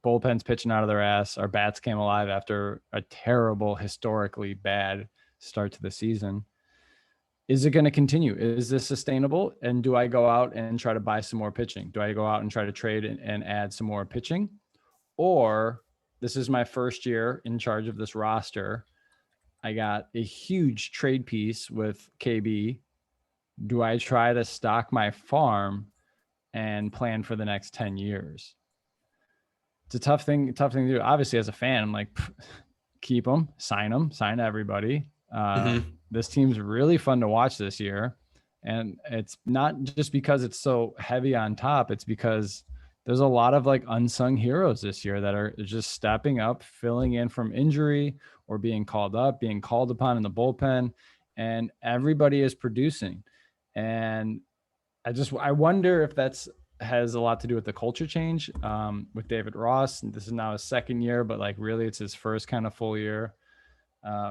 Bullpen's pitching out of their ass. Our bats came alive after a terrible, historically bad start to the season. Is it going to continue? Is this sustainable? And do I go out and try to buy some more pitching? Do I go out and try to trade and add some more pitching? Or this is my first year in charge of this roster. I got a huge trade piece with KB. Do I try to stock my farm and plan for the next 10 years? It's a tough thing to do. Obviously, as a fan, I'm like, keep them, sign everybody. This team's really fun to watch this year. And it's not just because it's so heavy on top. It's because there's a lot of like unsung heroes this year that are just stepping up, filling in from injury or being called up, being called upon in the bullpen, and everybody is producing. And I wonder if has a lot to do with the culture change with David Ross. This is now his second year, but like really it's his first kind of full year.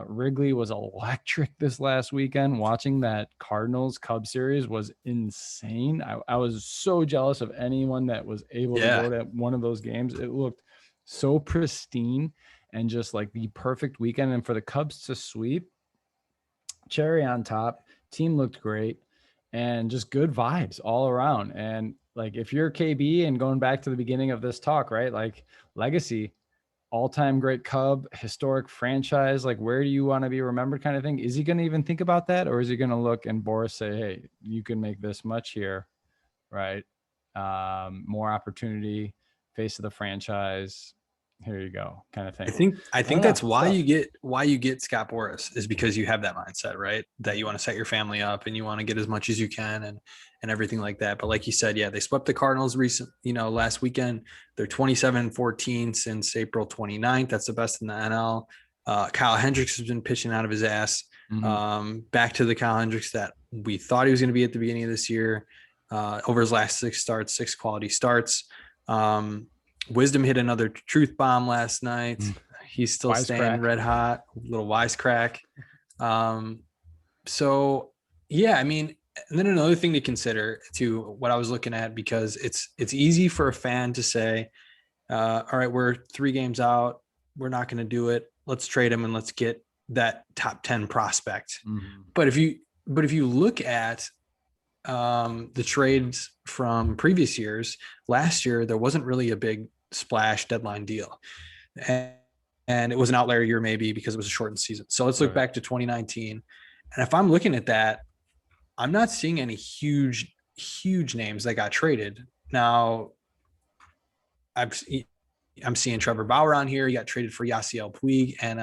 Wrigley was electric this last weekend. Watching that Cardinals Cubs series was insane. I was so jealous of anyone that was able to go to one of those games. It looked so pristine and just like the perfect weekend. And for the Cubs to sweep, cherry on top, team looked great and just good vibes all around. And like, if you're KB and going back to the beginning of this talk, right? Like legacy, all-time great Cub, historic franchise, like where do you want to be remembered kind of thing? Is he going to even think about that? Or is he going to look and Boris say, hey, you can make this much here, right? More opportunity, face of the franchise, here you go, kind of thing. I think that's why you get Scott Boras, is because you have that mindset, right? That you want to set your family up and you want to get as much as you can and everything like that. But like you said, they swept the Cardinals last weekend. They're 27-14 since April 29th. That's the best in the NL. Kyle Hendricks has been pitching out of his ass. Back to the Kyle Hendricks that we thought he was going to be at the beginning of this year. Over his last 6 starts, 6 quality starts. Wisdom hit another truth bomb last night. He's still staying red hot, little wisecrack. So yeah, I mean, and then another thing to consider to what I was looking at, because it's easy for a fan to say, all right, we're 3 games out. We're not going to do it. Let's trade him and let's get that top 10 prospect. But if you look at the trades from previous years, last year, there wasn't really a big splash deadline deal. And it was an outlier year maybe because it was a shortened season. So let's look back to 2019. And if I'm looking at that, I'm not seeing any huge names that got traded. Now, I'm seeing Trevor Bauer on here. He got traded for Yasiel Puig and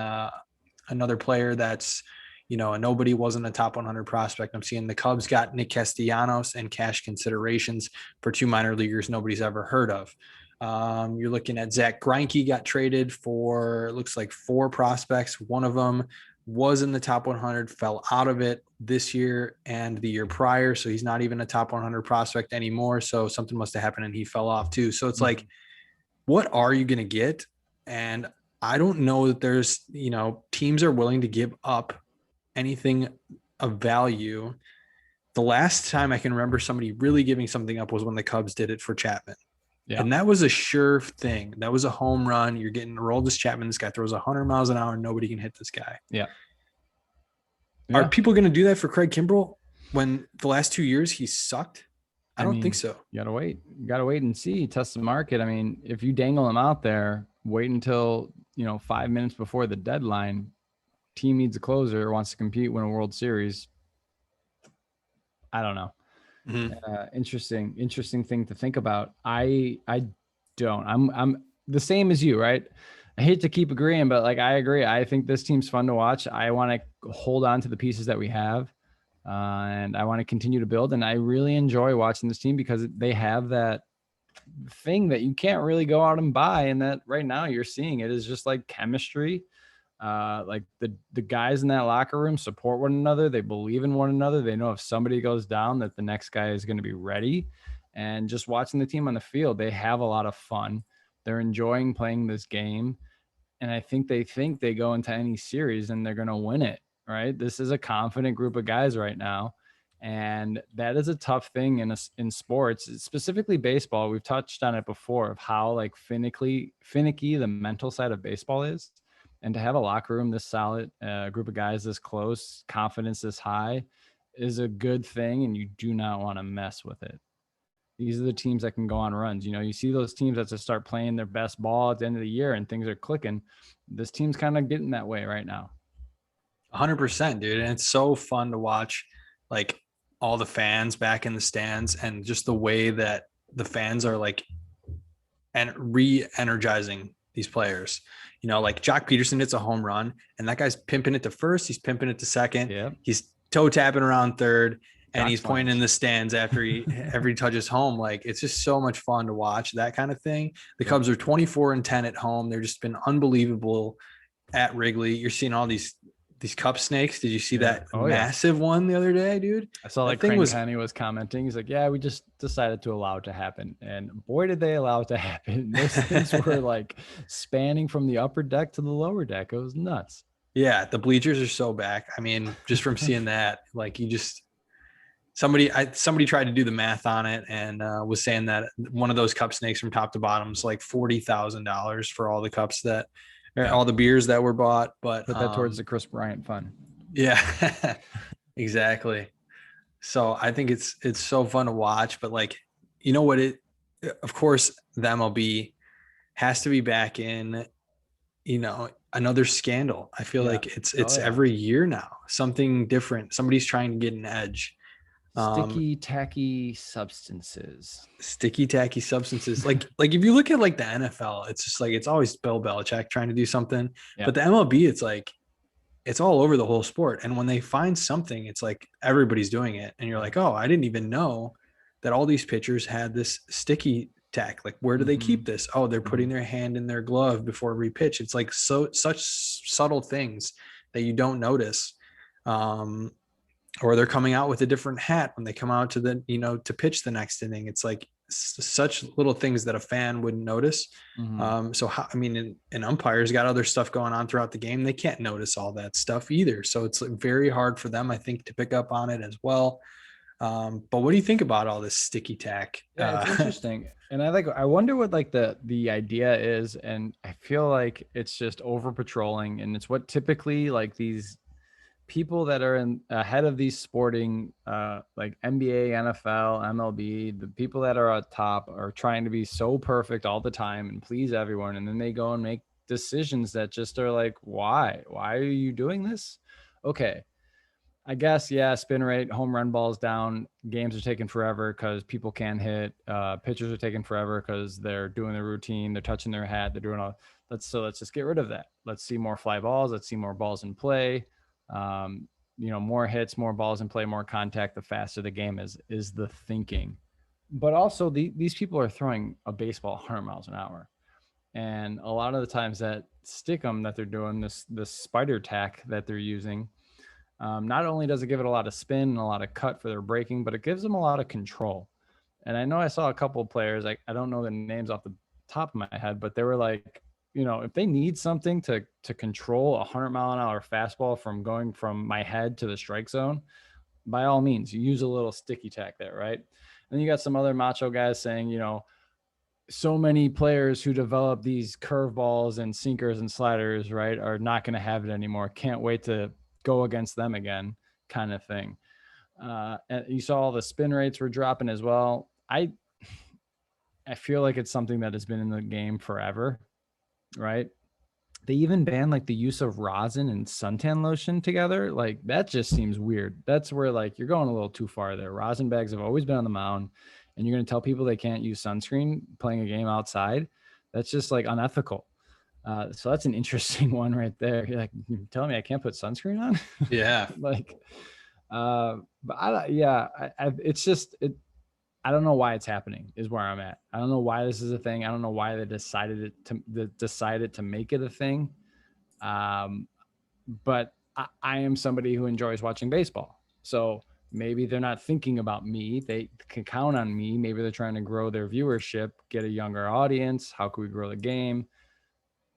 another player that's, a nobody, wasn't a top 100 prospect. I'm seeing the Cubs got Nick Castellanos and cash considerations for 2 minor leaguers nobody's ever heard of. You're looking at Zach Greinke got traded for, it looks like 4 prospects. One of them was in the top 100, fell out of it this year and the year prior. So he's not even a top 100 prospect anymore. So something must have happened and he fell off too. So it's like, what are you going to get? And I don't know that there's, teams are willing to give up anything of value. The last time I can remember somebody really giving something up was when the Cubs did it for Chapman. Yeah. And that was a sure thing. That was a home run. You're getting Aroldis Chapman. This guy throws 100 miles an hour. Nobody can hit this guy. Yeah. Are people going to do that for Craig Kimbrell when the last 2 years he sucked? I don't think so. You gotta wait. You gotta wait and see. Test the market. I mean, if you dangle him out there, wait until 5 minutes before the deadline. Team needs a closer, wants to compete, win a World Series. I don't know. Interesting thing to think about. I don't. I'm the same as you, right? I hate to keep agreeing, but I agree. I think this team's fun to watch. I want to hold on to the pieces that we have, and I want to continue to build. And I really enjoy watching this team because they have that thing that you can't really go out and buy, and that right now you're seeing it is just like chemistry. The guys in that locker room support one another. They believe in one another. They know if somebody goes down that the next guy is going to be ready. And just watching the team on the field, they have a lot of fun. They're enjoying playing this game. And I think they go into any series and they're going to win it, right? This is a confident group of guys right now. And that is a tough thing in sports, specifically baseball. We've touched on it before of how finicky the mental side of baseball is. And to have a locker room this solid, group of guys this close, confidence this high is a good thing. And you do not want to mess with it. These are the teams that can go on runs. You see those teams that just start playing their best ball at the end of the year and things are clicking. This team's kind of getting that way right now. 100%, dude. And it's so fun to watch all the fans back in the stands and just the way that the fans are and re-energizing these players. Jock Peterson hits a home run and that guy's pimping it to first. He's pimping it to second. Yeah. He's toe tapping around third. And he's pointing in the stands after he touches home. It's just so much fun to watch that kind of thing. The Cubs are 24-10 at home. They've just been unbelievable at Wrigley. You're seeing all these cup snakes. Did you see that massive one the other day, dude? I saw Penny was commenting. He's like, yeah, we just decided to allow it to happen. And boy, did they allow it to happen. Those things were spanning from the upper deck to the lower deck. It was nuts. Yeah, the bleachers are so back. I mean, just from seeing that, somebody tried to do the math on it and was saying that one of those cup snakes from top to bottom is $40,000 for all the cups all the beers that were bought. But put that towards the Chris Bryant fund. Yeah, exactly. So I think it's so fun to watch. But of course, the MLB has to be back in, another scandal. I feel like it's every year now, something different. Somebody's trying to get an edge. Sticky, tacky substances. If you look at the NFL, it's just it's always Bill Belichick trying to do something. Yeah. But the MLB, it's all over the whole sport. And when they find something, it's everybody's doing it. And you're oh, I didn't even know that all these pitchers had this sticky tack. Where do they keep this? Oh, they're putting their hand in their glove before every pitch. It's such subtle things that you don't notice. Or they're coming out with a different hat when they come out to to pitch the next inning. It's such little things that a fan wouldn't notice. And umpires got other stuff going on throughout the game. They can't notice all that stuff either. So it's very hard for them, I think, to pick up on it as well. But what do you think about all this sticky tack? Yeah, it's interesting. And I wonder what the idea is. And I feel like it's just over patrolling, and it's what typically these people that are ahead of these sporting NBA, NFL, MLB, the people that are at top are trying to be so perfect all the time and please everyone. And then they go and make decisions that just are why are you doing this? Okay. I guess, yeah, spin rate, home run balls down, games are taking forever because people can't hit. Pitchers are taking forever because they're doing their routine, they're touching their hat, they're doing all. Let's just get rid of that. Let's see more fly balls. Let's see more balls in play. More hits, more balls in play, more contact. The faster the game is the thinking. But also, these people are throwing a baseball 100 miles an hour, and a lot of the times that stick 'em that they're doing, this spider tack that they're using. Not only does it give it a lot of spin and a lot of cut for their braking, but it gives them a lot of control. And I know I saw a couple of players, I don't know the names off the top of my head, but they were like, if they need something to control a 100-mile-an-hour fastball from going from my head to the strike zone, by all means, you use a little sticky tack there, right? And you got some other macho guys saying, so many players who develop these curveballs and sinkers and sliders, right, are not going to have it anymore. Can't wait to go against them again, kind of thing. And you saw all the spin rates were dropping as well. I feel like it's something that has been in the game forever, right? They even banned like the use of rosin and suntan lotion together. Like that just seems weird. That's where like you're going a little too far there. Rosin bags have always been on the mound, and you're going to tell people they can't use sunscreen playing a game outside. That's just like unethical. So that's an interesting one right there. You're like, you're telling me I can't put sunscreen on? Yeah. It's just, I don't know why it's happening is where I'm at. I don't know why this is a thing. I don't know why they decided to make it a thing. But I am somebody who enjoys watching baseball. So maybe they're not thinking about me. They can count on me. Maybe they're trying to grow their viewership, get a younger audience. How can we grow the game?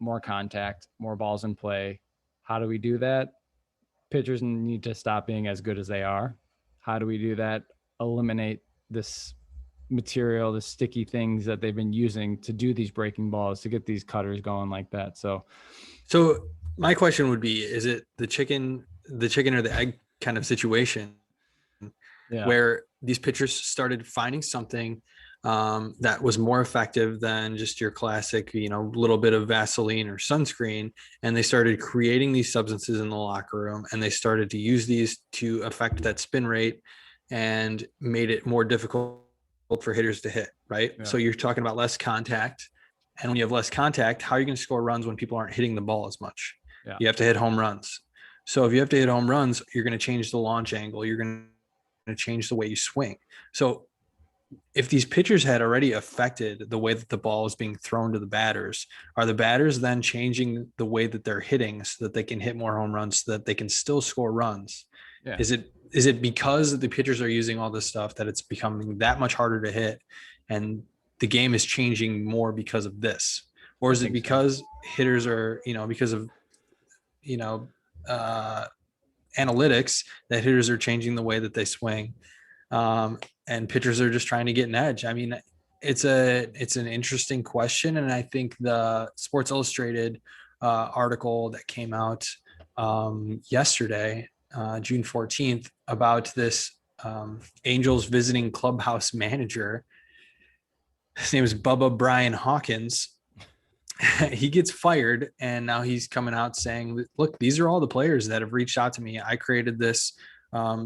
More contact, more balls in play. How do we do that? Pitchers need to stop being as good as they are. How do we do that? Eliminate this material, the sticky things that they've been using to do these breaking balls, to get these cutters going like that. So my question would be, is it the chicken or the egg kind of situation where these pitchers started finding something that was more effective than just your classic, little bit of Vaseline or sunscreen. And they started creating these substances in the locker room, and they started to use these to affect that spin rate and made it more difficult for hitters to hit, right? Yeah. So you're talking about less contact. And when you have less contact, how are you going to score runs when people aren't hitting the ball as much? Yeah. You have to hit home runs. So if you have to hit home runs, you're going to change the launch angle. You're going to change the way you swing. So if these pitchers had already affected the way that the ball is being thrown to the batters, are the batters then changing the way that they're hitting so that they can hit more home runs, so that they can still score runs? Yeah. Is it because the pitchers are using all this stuff that it's becoming that much harder to hit, and the game is changing more because of this? Or is it because hitters are, because of, analytics, that hitters are changing the way that they swing? And pitchers are just trying to get an edge. I mean, it's an interesting question. And I think the Sports Illustrated article that came out yesterday, June 14th, about this Angels visiting clubhouse manager, his name is Bubba Brian Hawkins. He gets fired, and now he's coming out saying, look, these are all the players that have reached out to me. I created this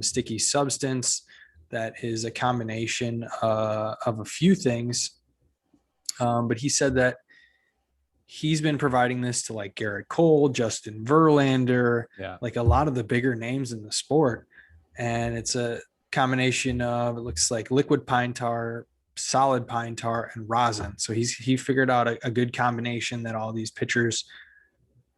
sticky substance that is a combination of a few things. But he said that he's been providing this to like Garrett Cole, Justin Verlander, like a lot of the bigger names in the sport. And it's a combination of, it looks like liquid pine tar, solid pine tar, and rosin. So he figured out a good combination that all these pitchers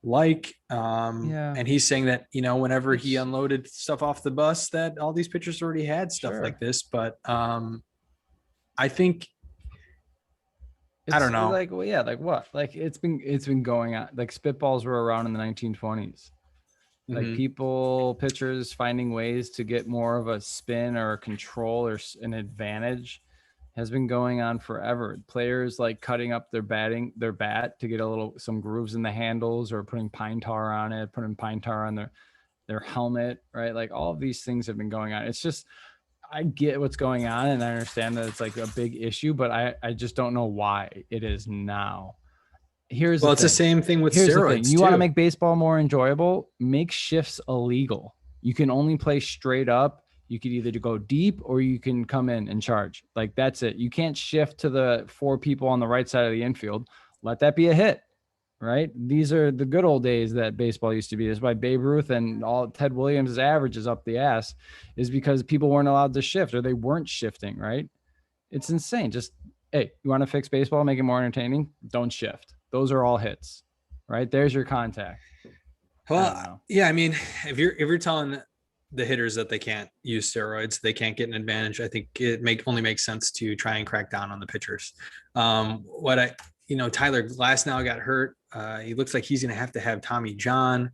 like. And he's saying that, whenever he unloaded stuff off the bus, that all these pitchers already had stuff like this. But I think, I don't know. Like, well, like what? Like it's been going on. Like spitballs were around in the 1920s. Like pitchers finding ways to get more of a spin or a control or an advantage has been going on forever. Players like cutting up their bat to get some grooves in the handles, or putting pine tar on it, putting pine tar on their helmet, right? Like all of these things have been going on. It's just, I get what's going on, and I understand that it's like a big issue, but I just don't know why it is now. It's the same thing with steroids. You want to make baseball more enjoyable, make shifts illegal. You can only play straight up. You could either go deep or you can come in and charge. Like, that's it. You can't shift to the 4 people on the right side of the infield. Let that be a hit, right? These are the good old days that baseball used to be. That's why Babe Ruth and all Ted Williams' averages up the ass, is because people weren't allowed to shift, or they weren't shifting, right? It's insane. Just, hey, you want to fix baseball, make it more entertaining? Don't shift. Those are all hits, right? There's your contact. Well, yeah, I mean, if you're telling the hitters that they can't use steroids, they can't get an advantage, I think it only makes sense to try and crack down on the pitchers. Tyler Glasnow got hurt. He looks like he's going to have Tommy John.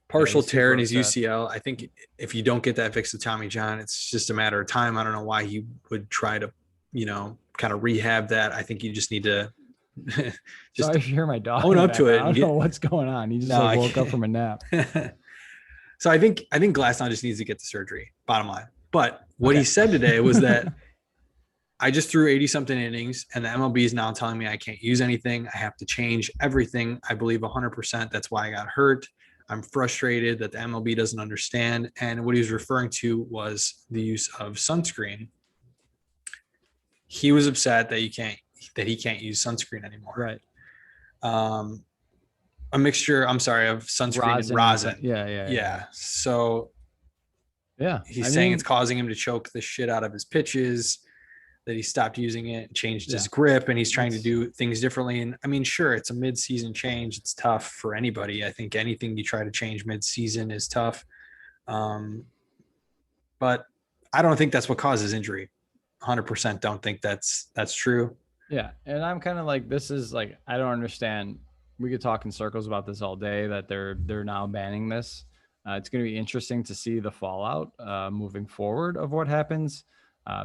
Partial tear in his UCL. I think if you don't get that fixed with Tommy John, it's just a matter of time. I don't know why he would try to, kind of rehab that. I think you just need to just Sorry if you hear my dog own up to it. I don't know what's going on. He just woke up from a nap. So I think Glasnow just needs to get the surgery, bottom line. But what he said today was that I just threw 80 something innings and the MLB is now telling me I can't use anything. I have to change everything. I believe 100%. That's why I got hurt. I'm frustrated that the MLB doesn't understand. And what he was referring to was the use of sunscreen. He was upset that he can't use sunscreen anymore. Right. A mixture, of sunscreen and rosin. Yeah. So he's saying it's causing him to choke the shit out of his pitches, that he stopped using it and changed his grip, and he's trying to do things differently. And I mean, sure, it's a mid-season change. It's tough for anybody. I think anything you try to change mid-season is tough. But I don't think that's what causes injury. 100% don't think that's true. Yeah. And I'm kind of like, this is like, I don't understand. We could talk in circles about this all day, that they're now banning this. It's going to be interesting to see the fallout moving forward of what happens.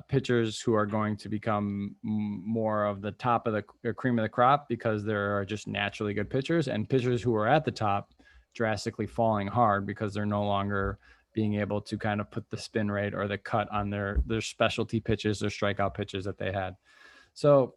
Pitchers who are going to become more of the top of the cream of the crop because there are just naturally good pitchers, and pitchers who are at the top drastically falling hard because they're no longer being able to kind of put the spin rate or the cut on their specialty pitches or strikeout pitches that they had. So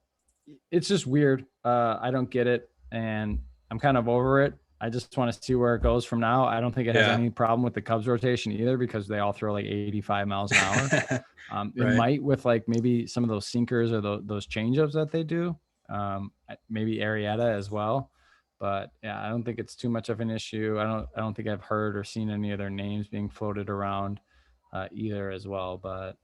it's just weird. I don't get it. And I'm kind of over it. I just want to see where it goes from now. I don't think it has any problem with the Cubs rotation either, because they all throw like 85 miles an hour. It might with like maybe some of those sinkers or those changeups that they do. Maybe Arrieta as well. But yeah, I don't think it's too much of an issue. I don't think I've heard or seen any of their names being floated around either as well. But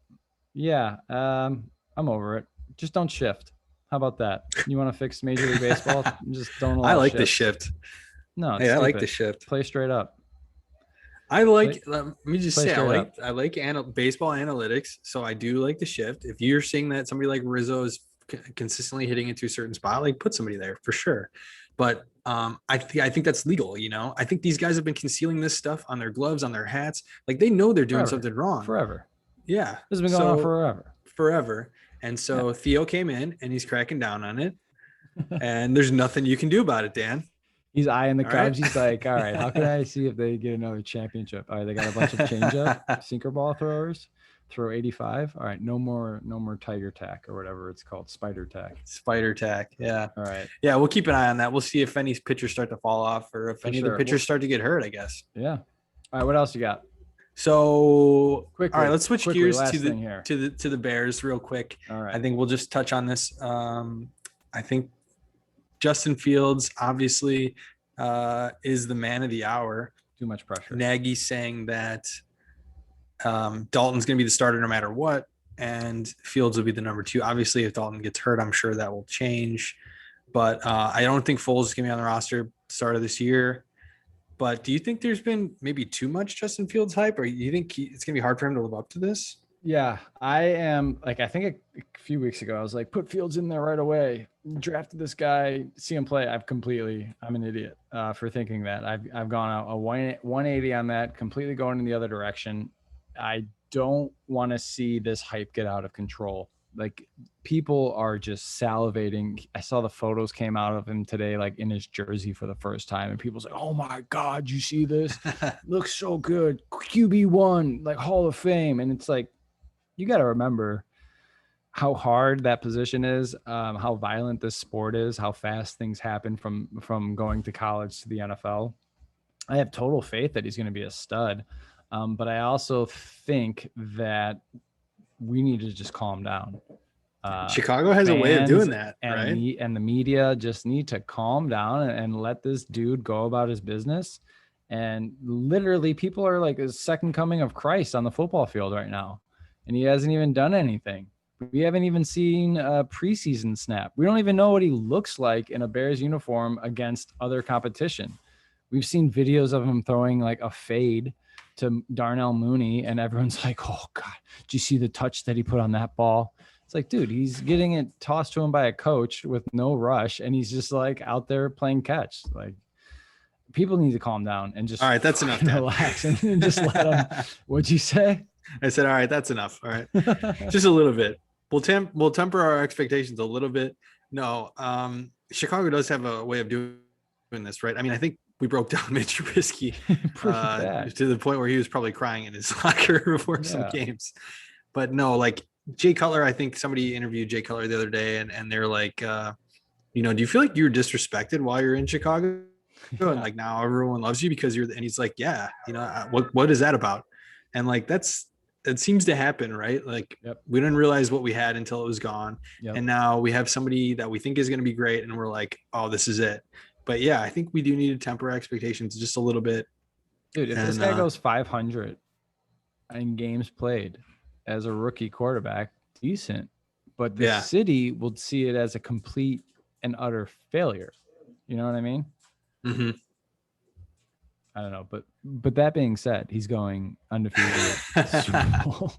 yeah, I'm over it. Just don't shift. How about that? You want to fix Major League Baseball? Just don't allow I like shifts. the shift. No, I like the shift. Play straight up. Let me just say, I like baseball analytics. So I do like the shift. If you're seeing that somebody like Rizzo is consistently hitting into a certain spot, like put somebody there for sure. But I think that's legal. I think these guys have been concealing this stuff on their gloves, on their hats. Like they know they're doing something wrong. Forever. Yeah. This has been going on forever. And so Theo came in and he's cracking down on it. And there's nothing you can do about it, Dan. He's eyeing the Cubs. He's like, all right, how can I see if they get another championship? All right, they got a bunch of changeup, sinker ball throwers, throw 85. All right, no more tiger tack or whatever it's called, spider tack. Spider tack, yeah. All right. Yeah, we'll keep an eye on that. We'll see if any pitchers start to fall off or if any of the pitchers start to get hurt, I guess. Yeah. All right, what else you got? So, all right, let's switch gears to the Bears real quick. All right. I think we'll just touch on this. I think Justin Fields obviously is the man of the hour. Too much pressure. Nagy's saying that Dalton's going to be the starter no matter what, and Fields will be the number 2. Obviously, if Dalton gets hurt, I'm sure that will change. But I don't think Foles is going to be on the roster start of this year. But do you think there's been maybe too much Justin Fields hype, or do you think it's going to be hard for him to live up to this? Yeah, I am. Like, I think a few weeks ago, I was like, put Fields in there right away. Drafted this guy, see him play. I'm an idiot for thinking that. I've gone out a 180 on that, completely going in the other direction. I don't want to see this hype get out of control. Like, people are just salivating. I saw the photos came out of him today, like in his jersey for the first time. And people's like, oh my God, you see this? Looks so good. QB1, like Hall of Fame. And it's like, you got to remember how hard that position is, how violent this sport is, how fast things happen from going to college to the NFL. I have total faith that he's going to be a stud. But I also think that we need to just calm down. Chicago has a way of doing that, right? And the media just need to calm down and let this dude go about his business. And literally, people are like a second coming of Christ on the football field right now, and he hasn't even done anything. We haven't even seen a preseason snap. We don't even know what he looks like in a Bears uniform against other competition. We've seen videos of him throwing like a fade to Darnell Mooney, and everyone's like, "Oh God, did you see the touch that he put on that ball?" It's like, dude, he's getting it tossed to him by a coach with no rush, and he's just like out there playing catch. Like, people need to calm down and just all right, that's enough. Relax and just let them. What'd you say? I said, all right, that's enough. All right, just a little bit. We'll temper our expectations a little bit. No, Chicago does have a way of doing this, right? I mean, I think we broke down Mitch Trubisky to the point where he was probably crying in his locker before some games. But no, like Jay Cutler, I think somebody interviewed Jay Cutler the other day, and they're like, do you feel like you're disrespected while you're in Chicago? And like now everyone loves you because and he's like, yeah, what is that about? And like that seems to happen, right? Like we didn't realize what we had until it was gone. And now we have somebody that we think is going to be great, and we're like, oh, this is it. But yeah, I think we do need to temper expectations just a little bit. Dude, if this guy goes 500 in games played as a rookie quarterback, decent. But the city will see it as a complete and utter failure. You know what I mean? Mm-hmm. I don't know, but that being said, he's going undefeated Super Bowl.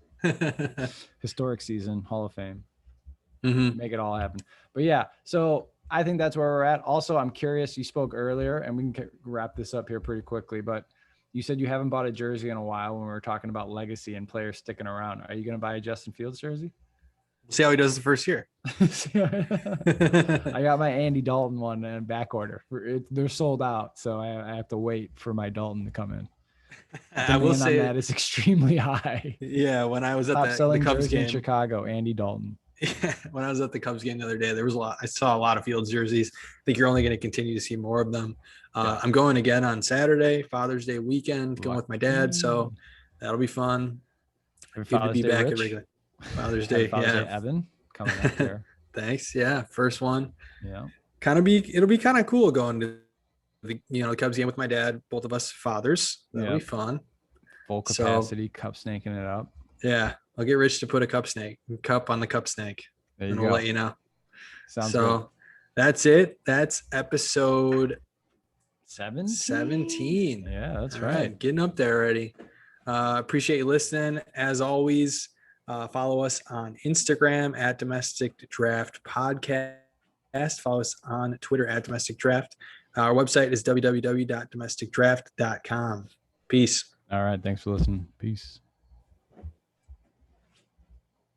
Historic season, Hall of Fame. Mm-hmm. Make it all happen. But yeah, so I think that's where we're at. Also, I'm curious, you spoke earlier, and we can wrap this up here pretty quickly, but you said you haven't bought a jersey in a while when we were talking about legacy and players sticking around. Are you going to buy a Justin Fields jersey? We'll see how he does the first year. I got my Andy Dalton one in back order. They're sold out, so I have to wait for my Dalton to come in. I will say that is extremely high. Yeah, when I was at the Cubs game in Chicago, Andy Dalton. Yeah, when I was at the Cubs game the other day, I saw a lot of Fields jerseys. I think you're only going to continue to see more of them. I'm going again on Saturday, Father's Day weekend, going with my dad, so that'll be fun. Good to be back at regular Father's Day. Day, Evan, coming up there. Thanks. Yeah, first one. Yeah. It'll be kind of cool going to the Cubs game with my dad. Both of us fathers. That'll be fun. Full capacity, cup snaking it up. Yeah, I'll get Rich to put a cup on the cup snake, and we'll let you know. Sounds good. That's it. That's episode 17. Yeah, that's right. Getting up there already. Appreciate you listening. As always, follow us on Instagram at Domestic Draft Podcast. Follow us on Twitter at Domestic Draft. Our website is www.domesticdraft.com. Peace. All right. Thanks for listening. Peace.